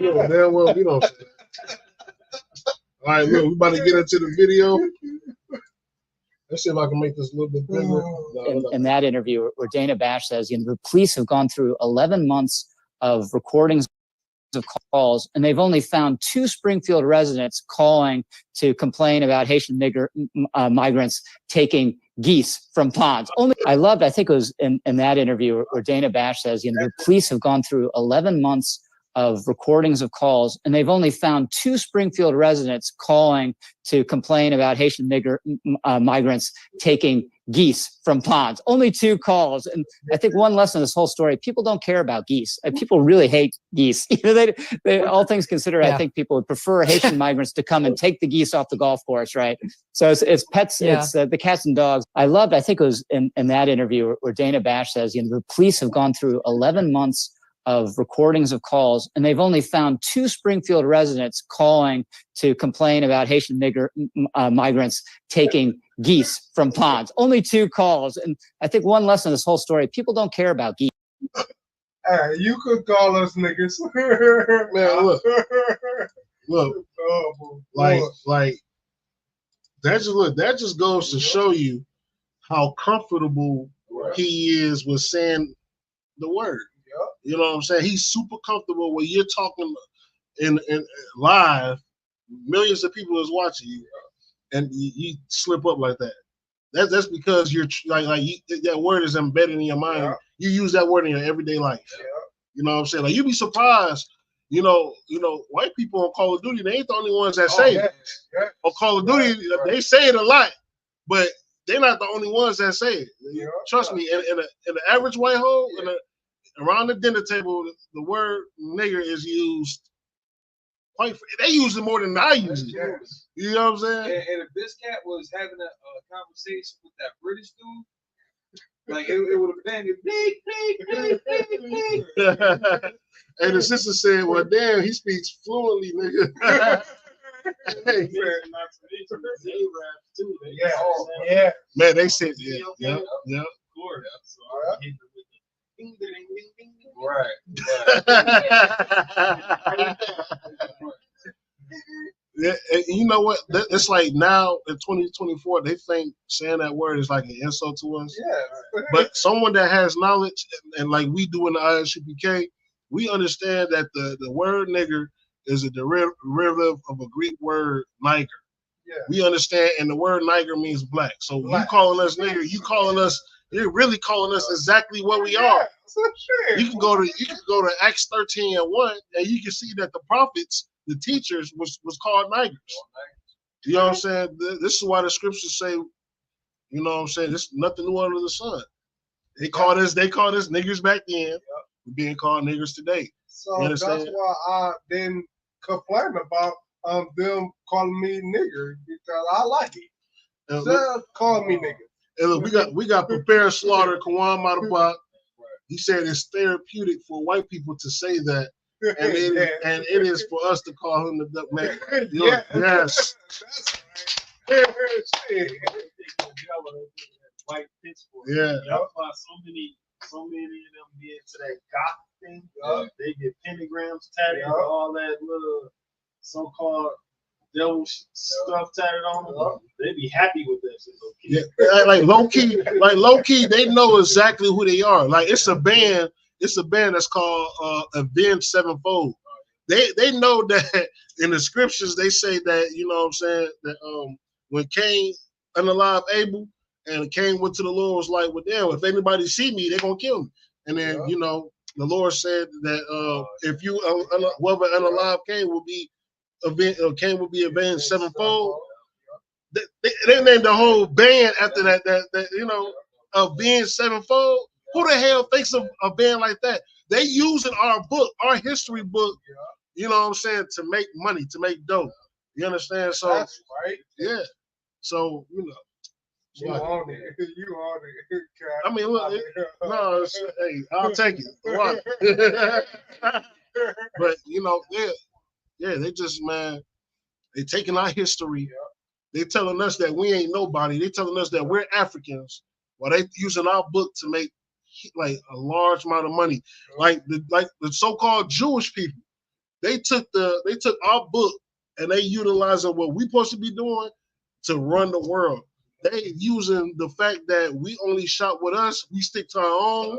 know, damn well we don't. All right, look, we about to get into the video. Let's see if I can make this a little bit bigger. In that interview, where Dana Bash says, the police have gone through 11 months of recordings of calls, and they've only found 2 Springfield residents calling to complain about Haitian migrants taking geese from ponds. I think it was in that interview where Dana Bash says, the police have gone through 11 months of recordings of calls, and they've only found 2 Springfield residents calling to complain about Haitian migrants taking geese from ponds. Only 2 calls. And I think one lesson in this whole story, people don't care about geese. People really hate geese. They all things considered, I think people would prefer Haitian migrants to come and take the geese off the golf course, right? So it's pets, it's the cats and dogs. I think it was in that interview where Dana Bash says, the police have gone through 11 months of recordings of calls, and they've only found 2 Springfield residents calling to complain about Haitian migrants taking geese from ponds. Only 2 calls. And I think one lesson in this whole story, people don't care about geese. Hey, you could call us niggas. Man, look, like that just goes to show you how comfortable he is with saying the word. You know what I'm saying? He's super comfortable when you're talking in live. Millions of people is watching you, and you slip up like that. That's because you're that word is embedded in your mind. Yeah. You use that word in your everyday life. Yeah. You know what I'm saying? Like, you'd be surprised. You know, white people on Call of Duty, they ain't the only ones that say it. Yeah. On Call of Duty, they say it a lot, but they're not the only ones that say it. Yeah. Trust me. In the average white home, around the dinner table, the word nigger is used they use it more than I use it. Yes. You know what I'm saying? And if this cat was having a conversation with that British dude, like it would have been bleep. And the sister said, well, damn, he speaks fluently, nigga. Hey. Yeah. Man, they said, yeah. Yeah, and you know what? It's like now in 2024, they think saying that word is like an insult to us. Yeah. But someone that has knowledge, and like we do in the ISUPK, we understand that the word nigger is a derivative of a Greek word niger. Yeah. We understand, and the word niger means black. So you calling us nigger, you're really calling us exactly what we are. You can go to Acts 13:1, and you can see that the prophets, the teachers, was called niggers. You know what I'm saying? This is why the scriptures say, you know what I'm saying, this is nothing new under the sun. They called us niggers back then. We're being called niggers today. So that's why I didn't complain about them calling me nigger because I like it. Just call me nigger. And look, we got prepared slaughter, Kawan Matabak. He said it's therapeutic for white people to say that, and it is for us to call him the duck man. Yes. That's right. White pitchfork. Yeah. That's why so many of them get into that goth thing. They get pentagrams tatted, all that little so-called devil stuff tatted on them. They be happy with that shit. Yeah, like low key, they know exactly who they are. Like it's a band that's called Avenged Sevenfold. They know that in the scriptures they say that, you know what I'm saying, that when Cain unalived Abel and Cain went to the Lord, was like, well, damn, if anybody see me, they're gonna kill me. And then you know, the Lord said that if you whoever unalived Cain will be avenged sevenfold. They named the whole band after that you know, Avenged Sevenfold. Who the hell thinks of a band like that? They using our book, our history book, you know what I'm saying, to make money, to make dough. You understand? So that's right. Yeah. So, you know. You on it. You on it. I mean, look, hey, I'll take it. But you know, they just, man, they taking our history. They telling us that we ain't nobody. They telling us that we're Africans, while they using our book to make like a large amount of money. Like the so-called Jewish people, they took our book and they utilizing what we supposed to be doing to run the world. They using the fact that we only shop with us, we stick to our own,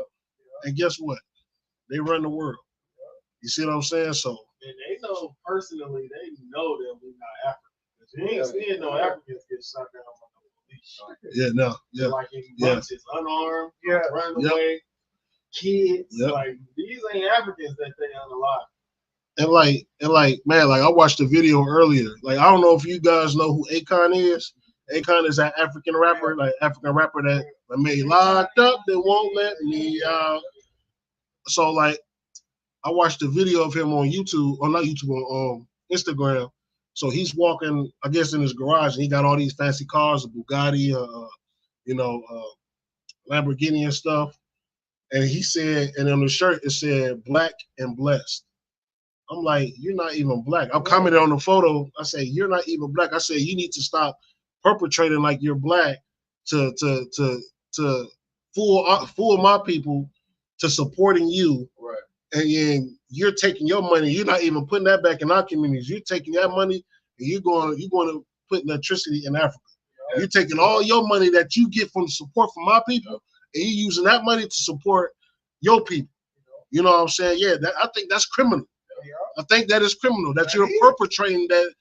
and guess what? They run the world. You see what I'm saying? So, and they know personally, they know that we're not Africans. You ain't seeing no Africans get shot down by the police. Yeah, no, yeah, like in bunches, unarmed, running away, kids. Like these ain't Africans that they unalive. And like, man, like I watched a video earlier. Like, I don't know if you guys know who Akon is. Akon is that African rapper that made Locked Up, They Won't Let Me Out. So like, I watched a video of him on YouTube, or not YouTube, on Instagram. So he's walking, I guess, in his garage, and he got all these fancy cars, a Bugatti, Lamborghini and stuff. And he said, and on the shirt it said "Black and Blessed." I'm like, you're not even black. I'm commenting on the photo. I say, you're not even black. I say, you need to stop perpetrating like you're black to fool my people to supporting you. Right. And then you're taking your money. You're not even putting that back in our communities. You're taking that money and you're going to put electricity in Africa. You're taking all your money that you get from the support from my people, and you're using that money to support your people. You know what I'm saying? Yeah, I think that's criminal. I think that is criminal that you're perpetrating that.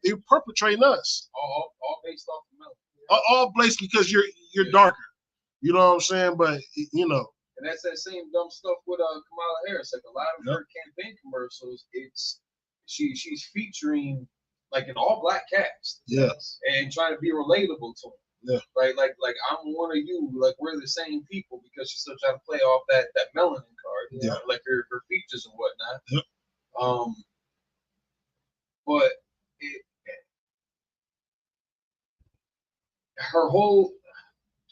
You're perpetrating us. All based off the milk. All based because you're darker. You know what I'm saying? But you know. And that's that same dumb stuff with Kamala Harris. Like a lot of her campaign commercials, she's featuring like an all black cast. Yes. And trying to be relatable to them. Yeah. Right. Like I'm one of you. Like we're the same people, because she's still trying to play off that melanin card. Yeah. Like her features and whatnot. Yep. But her whole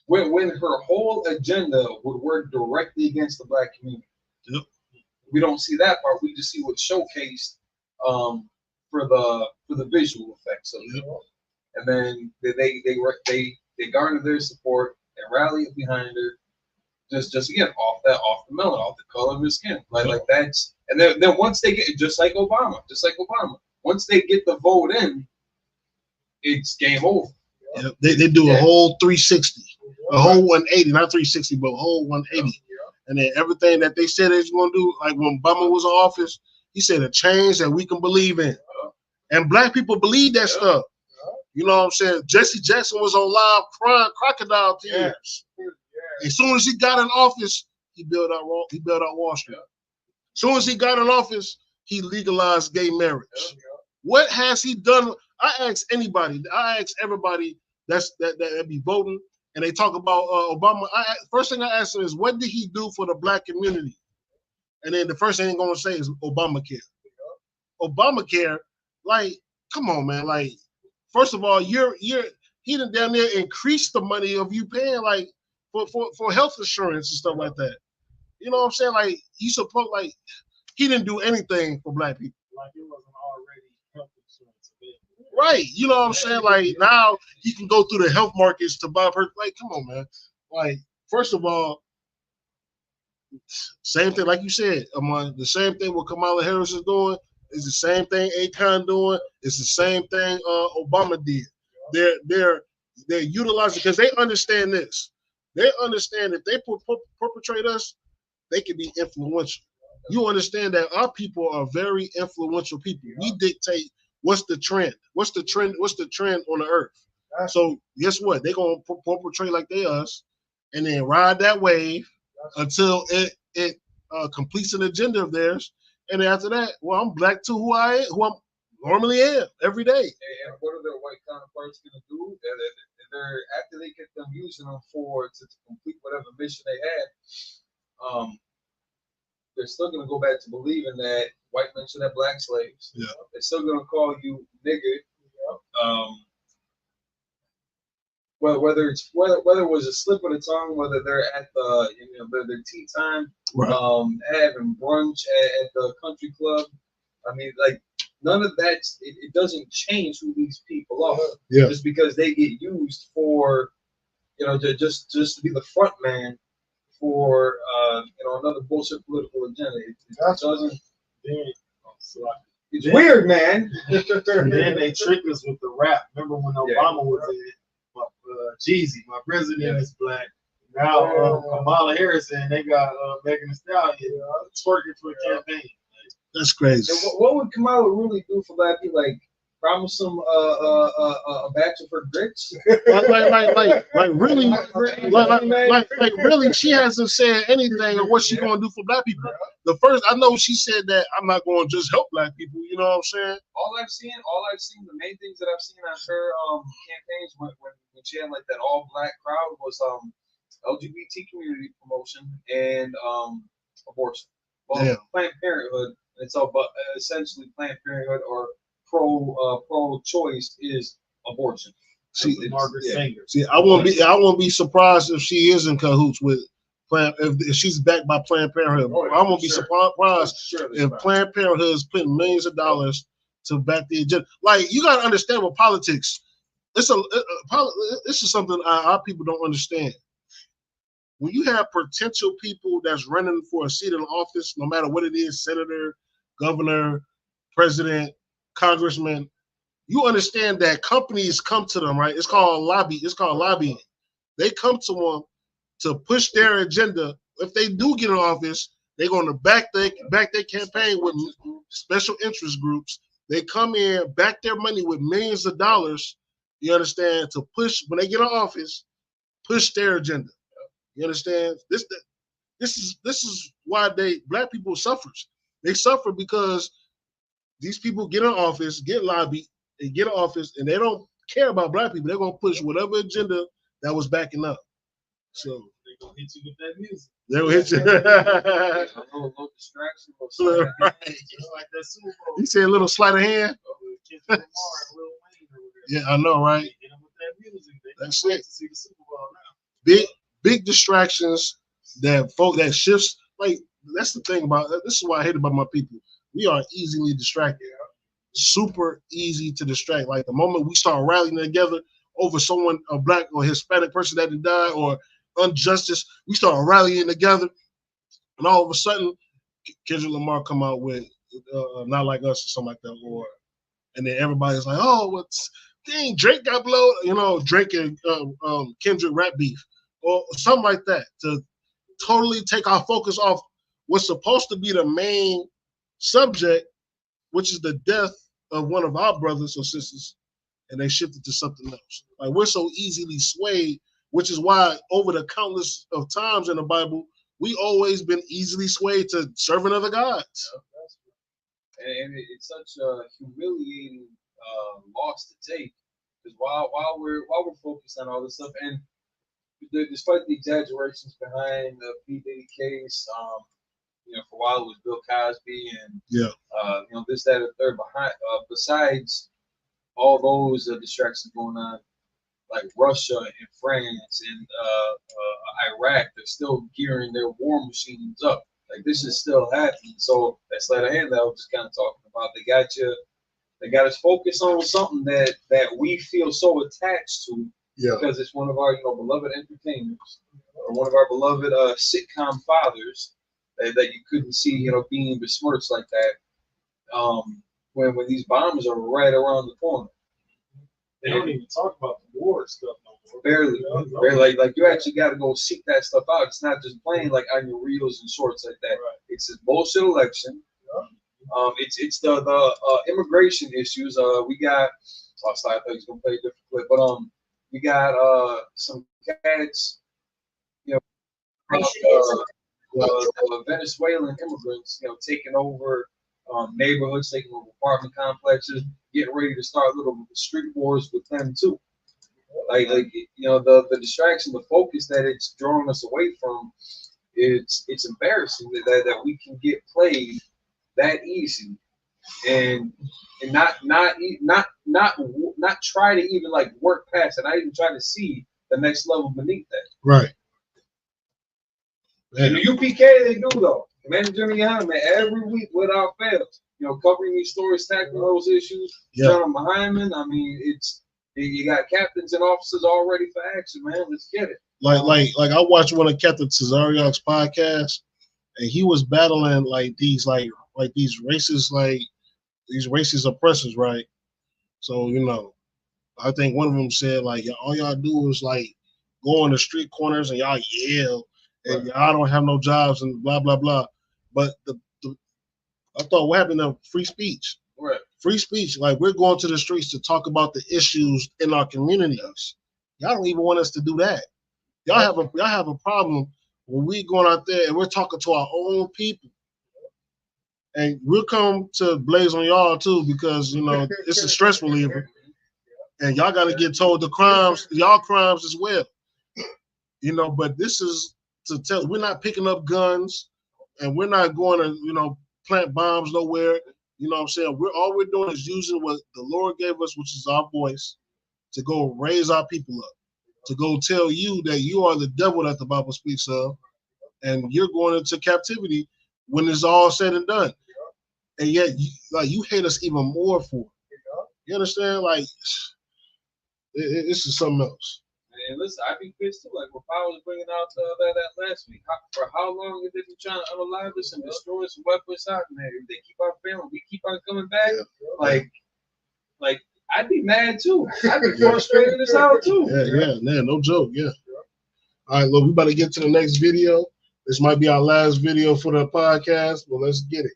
when her whole agenda would work directly against the black community. Yep. We don't see that part. We just see what's showcased for the visual effects of it. And then they garner their support and rally behind her. Just again off the melon, off the color of her skin, like that's. And then once they get, just like Obama, once they get the vote in, it's game over. Yeah, they do a whole 360, a whole 180, not 360, but a whole 180. And then everything that they said they was going to do, like when Obama was in office, he said a change that we can believe in. And black people believe that stuff. You know what I'm saying? Jesse Jackson was on live crying crocodile tears. As soon as he got in office, he built out Wall Street. As soon as he got in office, he legalized gay marriage. What has he done? I ask everybody that be voting, and they talk about Obama. First thing I ask them is, what did he do for the black community? And then the first thing they're gonna say is Obamacare. Obamacare, like, come on, man. Like, first of all, he done down there increased the money of you paying like for health insurance and stuff like that. You know what I'm saying? Like, he didn't do anything for black people. Like it wasn't already health insurance. Right. You know what I'm saying? Like, now you can go through the health markets to buy per. Like, come on, man. Like, first of all, same thing, like you said, the same thing what Kamala Harris is doing is the same thing Akon doing. It's the same thing Obama did. They're utilizing because they understand this. They understand if they perpetrate us, they can be influential. You understand that our people are very influential people. We dictate what's the trend. What's the trend on the earth? So guess what? They're gonna perpetrate like they us, and then ride that wave until it completes an agenda of theirs. And after that, well, I'm back to who I normally am every day. And what are their white counterparts going to do? They're after they get them using them to complete whatever mission they had, they're still going to go back to believing that white men should have black slaves. Yeah. They're still going to call you nigger. Whether it was a slip of the tongue, whether they're at their tea time, right. Having brunch at the country club. I mean, like, none of that. It doesn't change who these people are. Yeah. Just because they get used for, just to be the front man for another bullshit political agenda. It doesn't. It's weird, man. And then they trick us with the rap. Remember when Obama was in Jeezy, my president is black. Now Kamala Harris and they got Megan Thee Stallion twerking for a campaign. That's crazy. What would Kamala really do for black people? Like, promise them a batch of her grits? like really, she hasn't said anything of what she's gonna do for black people. The first, I know she said that I'm not going to just help black people. You know what I'm saying? All I've seen, the main things that I've seen on her campaigns when she had like that all black crowd was LGBT community promotion and abortion. Well, Planned Parenthood. And so, but essentially, Planned Parenthood or pro-choice is abortion. See, Margaret Sanger. See, I won't be surprised if she is in cahoots with if she's backed by Planned Parenthood. I won't be surprised if Planned Parenthood is putting millions of dollars to back the agenda. Like, you gotta understand with politics, this is something our people don't understand. When you have potential people that's running for a seat in office, no matter what it is, senator, governor, president, congressman, you understand that companies come to them, right? It's called lobbying. They come to them to push their agenda. If they do get in office, they're going to back their campaign with special interest groups. They come in, back their money with millions of dollars, you understand, to push, when they get in office, push their agenda. You understand? This is why black people suffers. They suffer because these people get in office, get lobbied, they get in office, and they don't care about black people. They're gonna push whatever agenda that was backing up. So they're gonna hit you with that music. They'll hit you. A little distraction. Right. Like that Super Bowl. You say a little sleight of hand? Yeah, I know, right? That's it. Big distractions that shifts. Like, that's the thing about this is what I hate about my people. We are easily distracted. Super easy to distract. Like, the moment we start rallying together over someone, a black or Hispanic person that had died, or injustice, we start rallying together, and all of a sudden, Kendrick Lamar come out with Not Like Us or something like that, and then everybody's like, oh, dang, Drake got blown, Drake and Kendrick rap beef, or something like that, to totally take our focus off what's supposed to be the main subject, which is the death of one of our brothers or sisters, and they shifted to something else. Like, we're so easily swayed, which is why over the countless of times in the Bible, we always been easily swayed to serving other gods. And it's such a humiliating loss to take, because while we're focused on all this stuff, and despite the exaggerations behind the P. Diddy case, for a while it was Bill Cosby and this, that, and the third. Besides all those distractions going on, like Russia and France and Iraq, they're still gearing their war machines up. Like this is still happening. So that sleight of hand that I was just kind of talking about, they got us focused on something that we feel so attached to because it's one of our beloved entertainers or one of our beloved sitcom fathers that you couldn't see being besmirched like that when these bombs are right around the corner. They don't even talk about the war stuff no more. Barely. Like you actually got to go seek that stuff out. It's not just playing like on your reels and shorts like that. Right. It's this bullshit election. It's the immigration issues. We got. I thought he was gonna play a different clip, but we got some cats. The Venezuelan immigrants, taking over neighborhoods, taking over apartment complexes, getting ready to start little street wars with them too. The distraction, the focus that it's drawing us away from, it's embarrassing that we can get played that easy and not try to even like work past it, not even try to see the next level beneath that. Right. And the UPK, they do though. Commander Jimmy Hunt, every week without fail, covering these stories, tackling those issues, John Hyman. I mean, you got captains and officers all ready for action, man. Let's get it. Like I watched one of Captain Cesariak's podcasts, and he was battling these racist oppressors, right? So I think one of them said all y'all do is go on the street corners and y'all yell. And y'all don't have no jobs and blah blah blah, but I thought what happened to free speech? Right. Free speech, we're going to the streets to talk about the issues in our communities. Y'all don't even want us to do that. Y'all have a problem when we going out there and we're talking to our own people, and we'll come to blaze on y'all too because it's a stress reliever, and y'all got to get told y'all crimes as well. But this is. We're not picking up guns and we're not going to, plant bombs nowhere. You know what I'm saying? All we're doing is using what the Lord gave us, which is our voice, to go raise our people up, to go tell you that you are the devil that the Bible speaks of, and you're going into captivity when it's all said and done. And yet, you hate us even more for it. You understand? This is something else. And listen, I'd be pissed too. Like what Powell was bringing out that last week. For how long have they been trying to unalive us and destroy us and wipe us out? And they keep on failing. We keep on coming back. Like I'd be mad too. I'd be frustrated as hell too. Yeah, no joke. Yeah. All right, look, we about to get to the next video. This might be our last video for the podcast, but let's get it.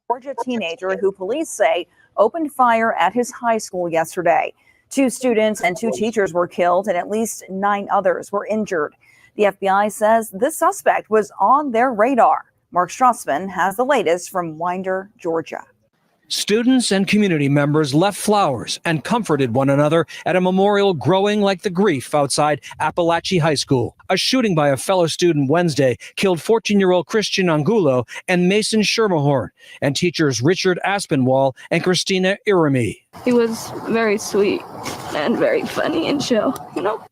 Georgia teenager who police say opened fire at his high school yesterday. 2 students and 2 teachers were killed and at least 9 others were injured. The FBI says this suspect was on their radar. Mark Strassman has the latest from Winder, Georgia. Students and community members left flowers and comforted one another at a memorial growing like the grief outside Appalachia High School. A shooting by a fellow student Wednesday killed 14-year-old Christian Angulo and Mason Schermerhorn, and teachers Richard Aspinwall and Christina Irami. He was very sweet and very funny and chill,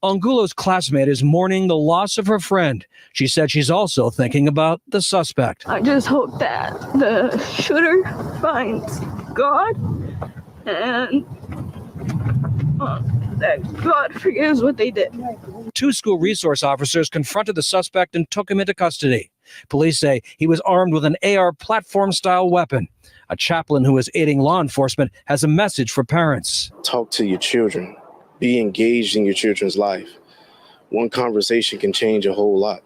Angulo's classmate is mourning the loss of her friend. She said she's also thinking about the suspect. I just hope that the shooter finds God and that God forgives what they did. 2 school resource officers confronted the suspect and took him into custody. Police say he was armed with an AR platform-style weapon. A chaplain who is aiding law enforcement has a message for parents. Talk to your children. Be engaged in your children's life. One conversation can change a whole lot.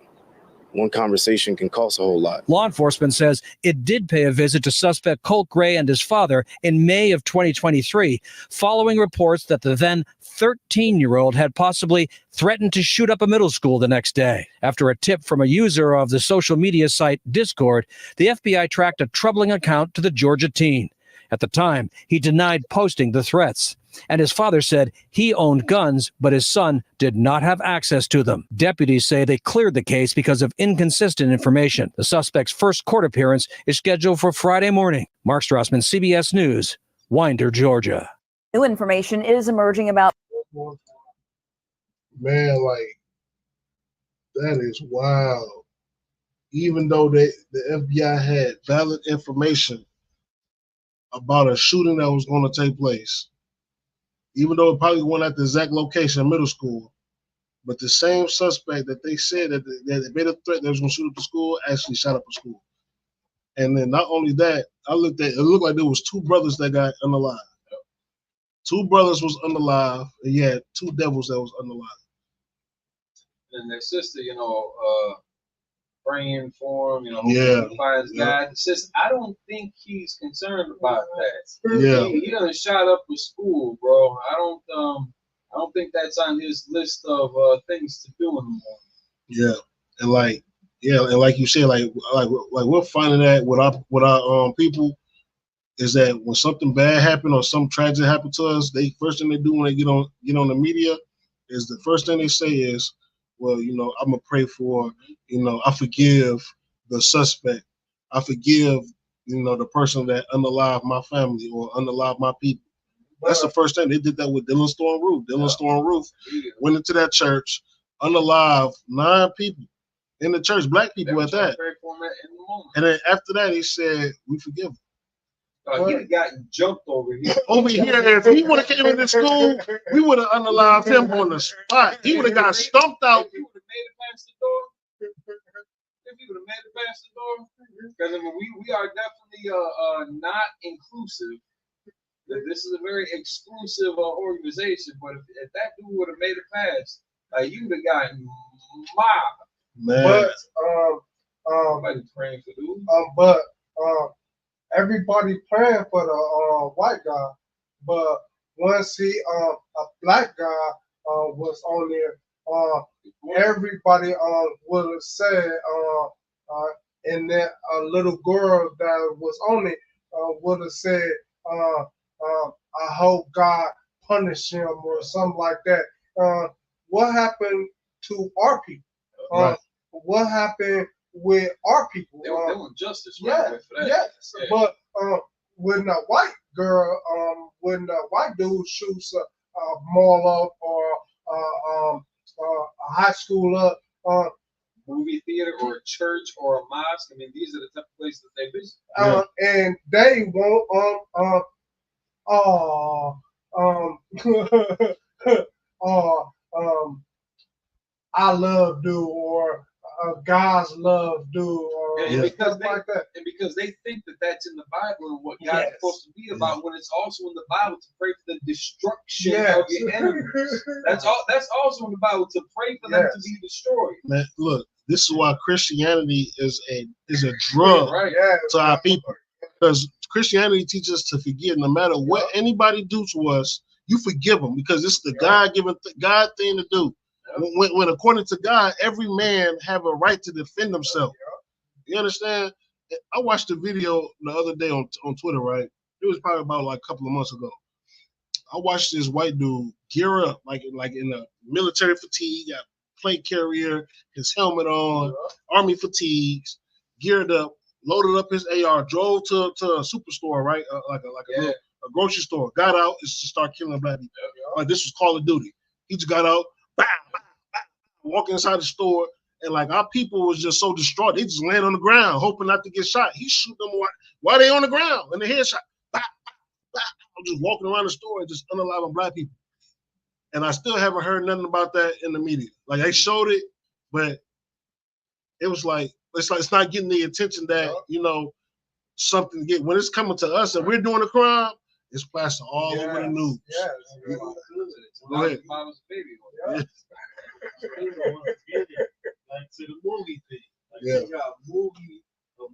One conversation can cost a whole lot. Law enforcement says it did pay a visit to suspect Colt Gray and his father in May of 2023, following reports that the then 13-year-old had possibly threatened to shoot up a middle school the next day. After a tip from a user of the social media site Discord, the FBI tracked a troubling account to the Georgia teen. At the time, he denied posting the threats. and his father said he owned guns, but his son did not have access to them. Deputies say they cleared the case because of inconsistent information. The suspect's first court appearance is scheduled for Friday morning. Mark Strassman, CBS News, Winder, Georgia. New information is emerging about. Man, like, that is wild. Even though the FBI had valid information about a shooting that was going to take place, even though it probably went at the exact location, middle school, but the same suspect that they said that they made a threat that was going to shoot up the school actually shot up the school. And then not only that, I looked at it, looked like there was two brothers that got unalive. Two brothers was unalive, and you had two devils that was unalive. And their sister, praying for him, Yeah. finds God. It's just, I don't think he's concerned about that. Yeah. He done shot up the school, bro. I don't think that's on his list of things to do anymore. Yeah. And like you said, like we're finding that with our people is that when something bad happened or some tragedy happened to us, they first thing they do when they get on the media is the first thing they say is, well, I'm gonna pray for, I forgive the suspect. I forgive, the person that unalived my family or unalived my people. That's the first thing. They did that with Dylan Storm Roof. Dylan Storm Roof went into that church, unalived 9 people in the church, black people at that. And then after that, he said, we forgive him. He'd have gotten jumped over here. Over here, if he would have came into school, we would have unalived him on the spot. He would have got stumped out. If he would have made it past the door, because we are definitely not inclusive. This is a very exclusive organization, but if that dude would have made it past, you would have gotten mobbed. But praying for dude. But everybody praying for the white guy, but once a black guy was on there, everybody would have said, and then a little girl that was on it would have said, I hope God punish him or something like that. What happened to our people? Right. What happened with our people? They want justice right away for that. Yes, yeah. But when a white girl, when a white dude shoots a mall up or a high school up, movie theater or a church or a mosque, I mean, these are the type of places that they visit. And they won't I love dude or God's love dude or because like that. And because they think that that's in the Bible and what God's supposed to be about, when it's also in the Bible to pray for the destruction of your enemies. That's also in the Bible to pray for them to be destroyed. Man, look, this is why Christianity is a drug to our people, because Christianity teaches us to forgive. No matter what anybody do to us, you forgive them because it's the God-given God thing to do. When according to God, every man have a right to defend himself. You understand? I watched a video the other day on Twitter, right? It was probably about like a couple of months ago. I watched this white dude gear up like in a military fatigue, got plate carrier, his helmet on, army fatigues, geared up, loaded up his AR, drove to a superstore, right? Like a grocery store, got out and just start killing black people. Like this was Call of Duty. He just got out, walking inside the store, and like our people was just so distraught. They just land on the ground, hoping not to get shot. He shoot them while they on the ground, and the headshot. I'm just walking around the store and just unaliving black people. And I still haven't heard nothing about that in the media. Like they showed it, but it was like it's not getting the attention that something to get. When it's coming to us and we're doing a crime, it's plastered all over the news. Go ahead. Like to the movie thing. Like you got a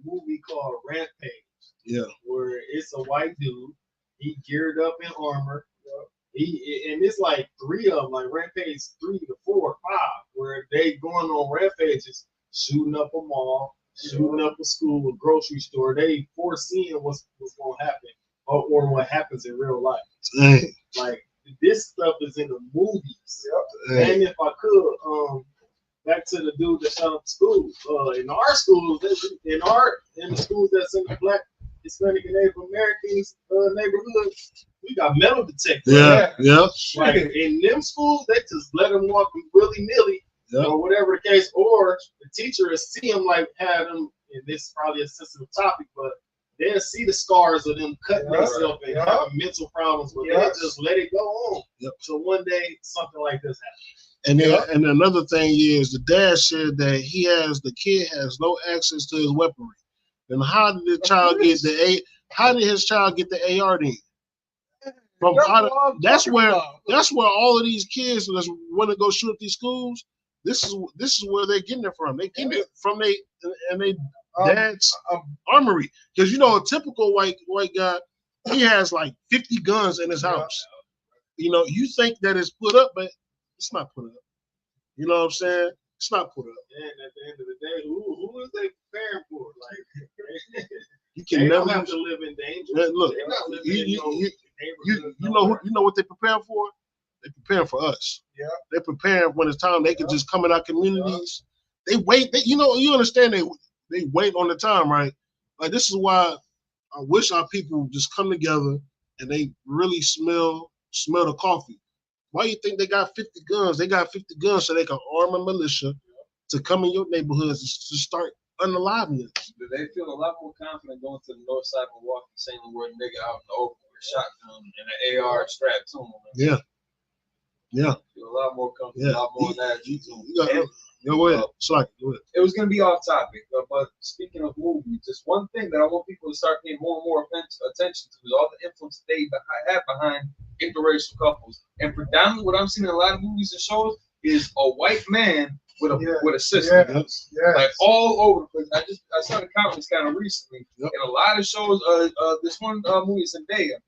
movie called Rampage. Yeah. Where it's a white dude. He geared up in armor. And it's like 3 of them, like Rampage 3 to 4 or 5, where they going on rampages, shooting up a mall, shooting up a school, a grocery store. They foreseeing what's gonna happen or what happens in real life. Dang. Like this stuff is in the movies. Yep. And if I could, back to the dude that shot up the school. In our schools, in the schools that's in the Black, Hispanic, and Native Americans neighborhoods, we got metal detectors. Yeah. Like in them schools, they just let them walk willy-nilly, or whatever the case. Or the teacher will see them, like, have them, and this is probably a sensitive topic, but they'll see the scars of them cutting themselves and having mental problems, but they'll just let it go on. So one day, something like this happens. And then, and another thing is, the dad said that the kid has no access to his weaponry. Then how did the child get how did his child get the AR then? That's where all of these kids that want to go shoot up these schools. This is where they're getting it from. They getting it from they dad's armory. Because a typical white guy, he has like 50 guns in his house. You think that it's put up, but it's not put up. You know what I'm saying? It's not put up. And at the end of the day, who is they preparing for? Like, you can never have to live in danger. Look, they're not living you know what they're preparing for? They're preparing for us. Yeah. They're preparing when it's time they can just come in our communities. They wait. You understand they wait on the time, right? Like, this is why I wish our people just come together and they really smell the coffee. Why you think they got 50 guns? They got 50 guns so they can arm a militia to come in your neighborhoods to start unaliving us. They feel a lot more confident going to the north side of Milwaukee, saying the word nigga out in the open with a shotgun and an AR strapped to them. Yeah. Feel a lot more comfortable, a lot more than Go ahead. Go ahead. It was going to be off topic, but speaking of movies, just one thing that I want people to start paying more and more attention to is all the influence they have behind interracial couples. And predominantly what I'm seeing in a lot of movies and shows is a white man with a sister. Like all over the place. I started counting this kind of recently. In a lot of shows, this one movie is Zendaya.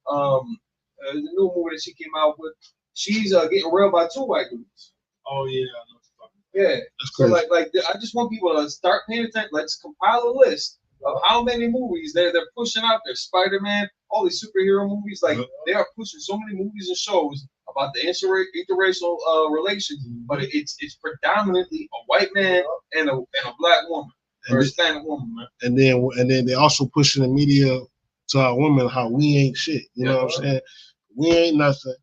The new movie that she came out with, she's getting railed by two white dudes. Oh yeah. Yeah, so like I just want people to start paying attention. Let's compile a list of how many movies they're pushing out there. Spider-Man, all these superhero movies, like they are pushing so many movies and shows about the interracial relations, but it's predominantly a white man and a black woman or a Hispanic woman, man. And then they also pushing the media to our women how we ain't shit. You know what I'm saying? We ain't nothing.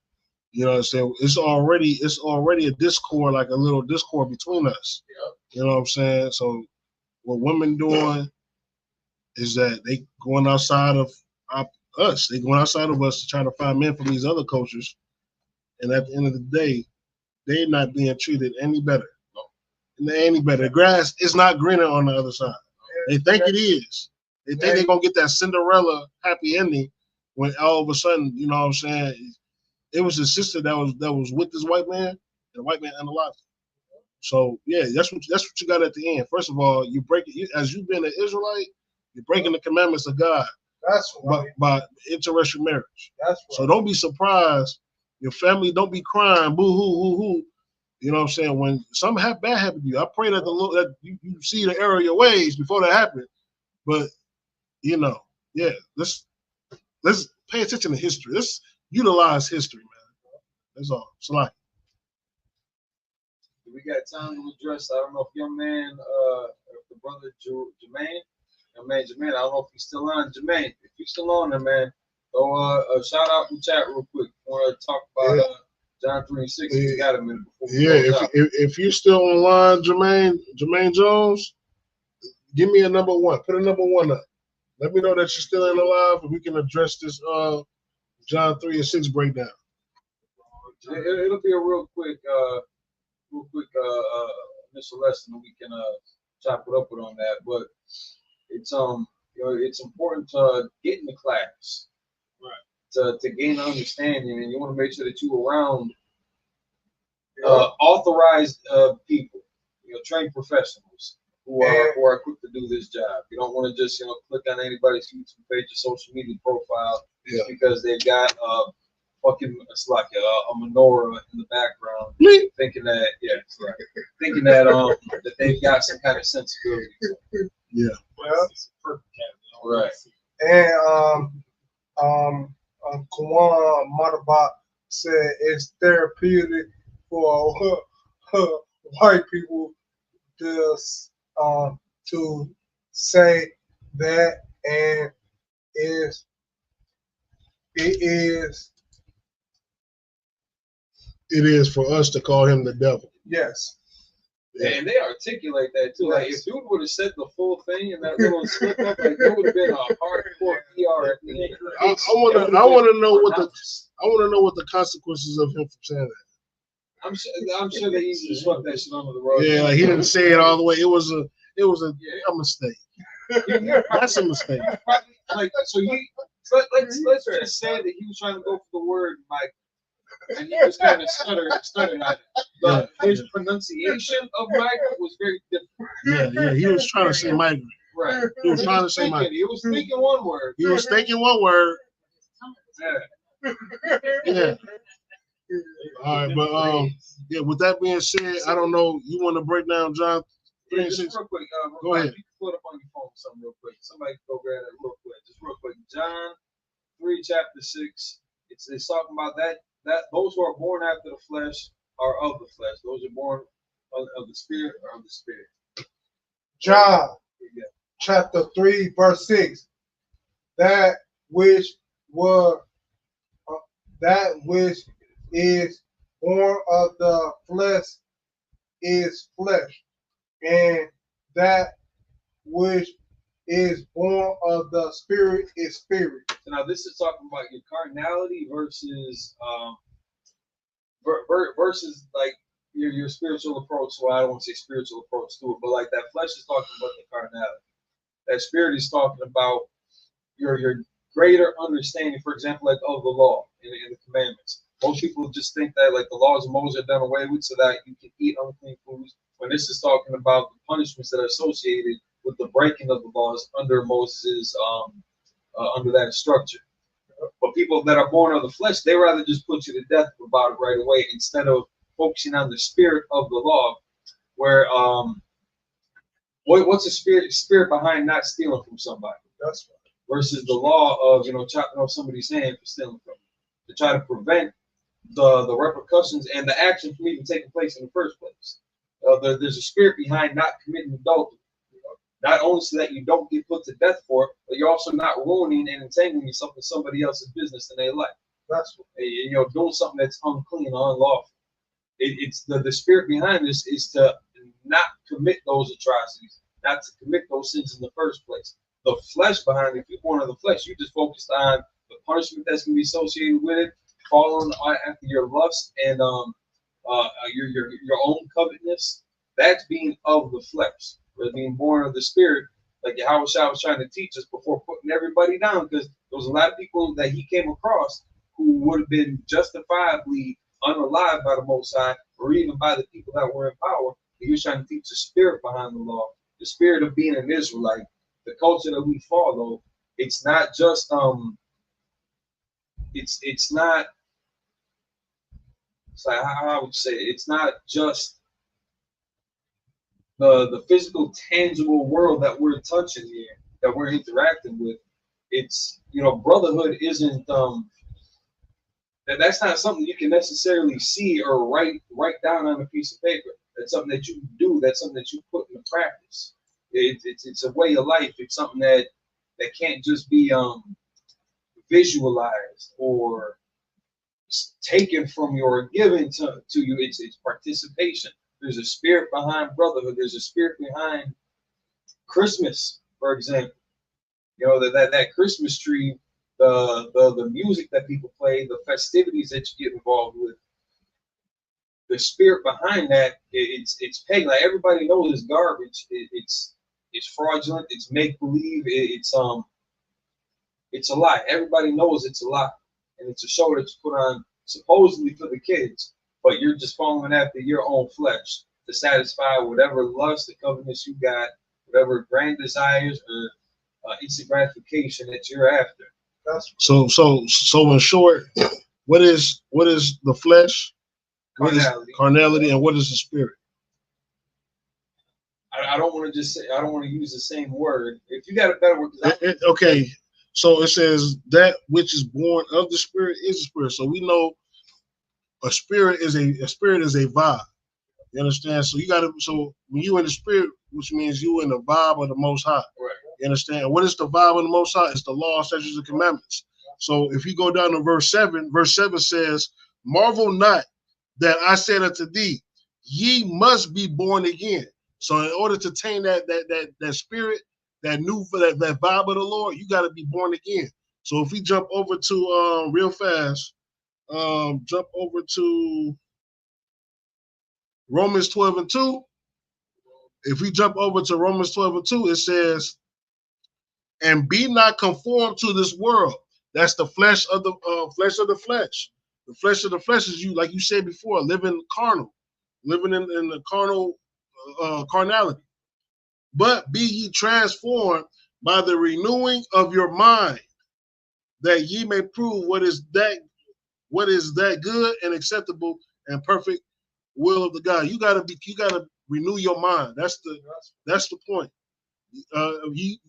You know what I'm saying? It's already a discord, like a little discord between us. You know what I'm saying? So what women doing is that they going outside of us. They going outside of us to try to find men from these other cultures. And at the end of the day, they're not being treated any better. Any better. The grass is not greener on the other side. They think it is. They think they're gonna get that Cinderella happy ending when all of a sudden, you know what I'm saying? It was his sister that was with this white man, and the white man unalived him. So yeah, that's what you got at the end. First of all, you break it as you being an Israelite, you're breaking the commandments of God. That's right. By interracial marriage. That's right. So don't be surprised. Your family don't be crying, boo hoo, hoo hoo. You know what I'm saying? When something bad happened to you, I pray that that you see the error of your ways before that happened. But let's pay attention to history. Let's utilize history, man. That's all. So like, we got time to address. I don't know if young man, the brother Jermaine, I don't know if he's still on. Jermaine, if you're still on there, man, so shout out in the chat real quick. I want to talk about John 3:6. You got a minute before we close out. If you're still online, Jermaine Jones, give me a number one. Put a number one up. Let me know that you're still in alive, and we can address this John 3:6 breakdown. It'll be a real quick initial lesson, and we can chop it up with on that. But it's important to get in the class, right? To gain understanding, and you want to make sure that you're around authorized people, trained professionals who are equipped to do this job. You don't want to just click on anybody's YouTube page or social media profile because they've got it's like a menorah in the background, thinking that thinking that that they've got some kind of sensibility. Yeah. Right. And Kawan Matabat said it's therapeutic for white people to say that, and it is for us to call him the devil. Yes. Yeah. And they articulate that too. Like if dude would have said the full thing in that little slip up, like it would have been a hardcore PR at the end. I want to know what the consequences of him from saying that. I'm sure they easily swept that shit under the rug. Yeah, like he didn't say it all the way. It was a mistake. That's a mistake. Like so let's just say that he was trying to go for the word Mike, and he was kind of stuttering at it. But his pronunciation of Mike was very different. Yeah, he was trying to say migrant. Right. He was trying to say migrant. He was thinking one word. He was thinking one word. Yeah. Yeah. All right, but yeah. With that being said, I don't know. You want to break down John 3 and 6? Real quick. Go ahead. You can pull it up on your phone something real quick. Somebody can go grab that real quick. Just real quick. John 3, chapter 6. It's talking about that those who are born after the flesh are of the flesh. Those are born of the spirit are of the spirit. John chapter 3, verse 6. That which is born of the flesh is flesh, and that which is born of the spirit is spirit. So now this is talking about your carnality versus versus like your spiritual approach. Well, I don't want to say spiritual approach to it, but like that flesh is talking about the carnality. That spirit is talking about your greater understanding, for example, like of the law and the commandments. Most people just think that like the laws of Moses are done away with so that you can eat unclean foods. When this is talking about the punishments that are associated with the breaking of the laws under Moses' under that structure. But people that are born of the flesh, they rather just put you to death about it right away instead of focusing on the spirit of the law, where what's the spirit behind not stealing from somebody? That's right. Versus the law of chopping off somebody's hand for stealing from them, to try to prevent the repercussions and the action from even taking place in the first place. There's a spirit behind not committing adultery. Not only so that you don't get put to death for it, but you're also not ruining and entangling yourself in somebody else's business in their life. That's doing something that's unclean or unlawful. It's the spirit behind this is to not commit those atrocities, not to commit those sins in the first place. The flesh behind it, if you're born of the flesh, you just focused on the punishment that's going to be associated with it, following after your lust and your own covetousness. That's being of the flesh. But being born of the spirit, like Yahweh Shah was trying to teach us before putting everybody down, because there was a lot of people that he came across who would have been justifiably unalived by the Most High, or even by the people that were in power. He was trying to teach the spirit behind the law, the spirit of being an Israelite, the culture that we follow. It's not just it's not. It's like how I would say it's not just the physical, tangible world that we're touching here, that we're interacting with. It's brotherhood isn't that's not something you can necessarily see or write down on a piece of paper. That's something that you do. That's something that you put into practice. It's a way of life. It's something that can't just be visualized or taken from you or given to you. It's participation. There's a spirit behind brotherhood. There's a spirit behind Christmas, for example. That Christmas tree, the music that people play, the festivities that you get involved with. The spirit behind that, it's pagan. Like everybody knows it's garbage. It's fraudulent. It's make believe. It's a lie. Everybody knows it's a lie, and it's a show that's put on supposedly for the kids. But you're just following after your own flesh to satisfy whatever lust, or covetousness you got, whatever grand desires or instant gratification that you're after. So in short, what is the flesh? What is carnality, and what is the spirit? I don't want to just say. I don't want to use the same word. If you got a better word, okay. So it says that which is born of the spirit is the spirit. So we know A spirit is a vibe. You understand? So so when you in the spirit, which means you in the vibe of the Most High. Right. You understand? And what is the vibe of the Most High? It's the law, statutes, and commandments. So if you go down to verse 7 says, "Marvel not that I said unto thee, ye must be born again." So in order to attain that spirit, that vibe of the Lord, you got to be born again. So if we jump over to real fast, jump over to Romans 12:2. If we jump over to Romans 12:2, it says, "And be not conformed to this world." That's the flesh of the flesh of the flesh. The flesh of the flesh is you, like you said before, living carnal, living in the carnal carnality. But be ye transformed by the renewing of your mind, that ye may prove what is that good and acceptable and perfect will of the God. You gotta renew your mind. That's the point.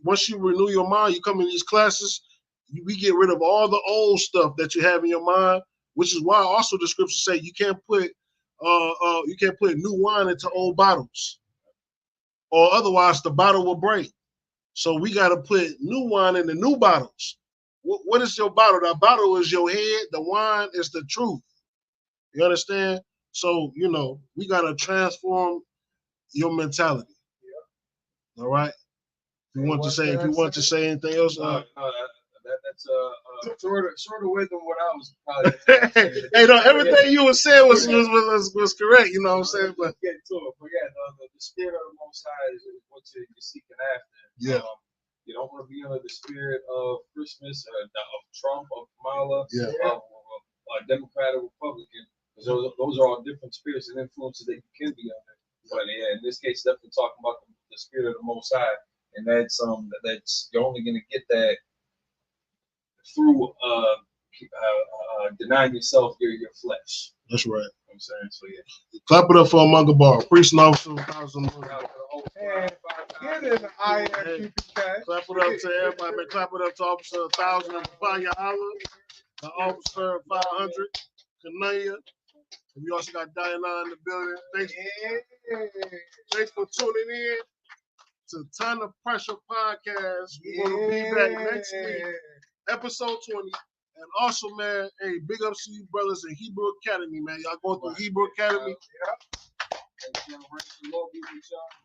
Once you renew your mind, you come in these classes, we get rid of all the old stuff that you have in your mind, which is why also the scriptures say you can't put new wine into old bottles, or otherwise the bottle will break. So we got to put new wine in the new bottles. What is your bottle? The bottle is your head. The wine is the truth. You understand? So, we got to transform your mentality. All right? If you want to say anything else, that's short of wisdom what I was probably. Hey, no, everything you were saying was correct. You know what I'm saying? But get to it. But yeah, the spirit of the Most High is what you're seeking after. Yeah. You don't want to be under the spirit of Christmas, of Trump, of Kamala, of a Democrat or Republican, because those are all different spirits and influences that you can be under. But yeah, in this case, definitely talking about the spirit of the Most High, and that's you're only going to get that through denying yourself your flesh. That's right. You know what I'm saying? So yeah. Clap it up for Manga Bar. Priest and officer. Get in the ISUPK. Clap it up to everybody, man. Clap it up to Officer 1,000 and Papaya Island. The Officer 500, Kanaya. And we also got Diana in the building. Thanks for tuning in to Ton of Pressure Podcast. We're going to be back next week, episode 20. And also, man, hey, big ups to you brothers in Hebrew Academy, man. Y'all going through Hebrew Academy.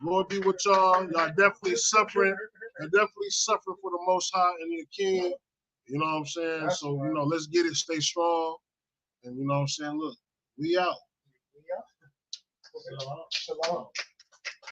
Lord be with y'all. Y'all definitely suffering. You're definitely suffering for the Most High and your King. You know what I'm saying? So, let's get it. Stay strong. And you know what I'm saying? Look, we out. Shalom.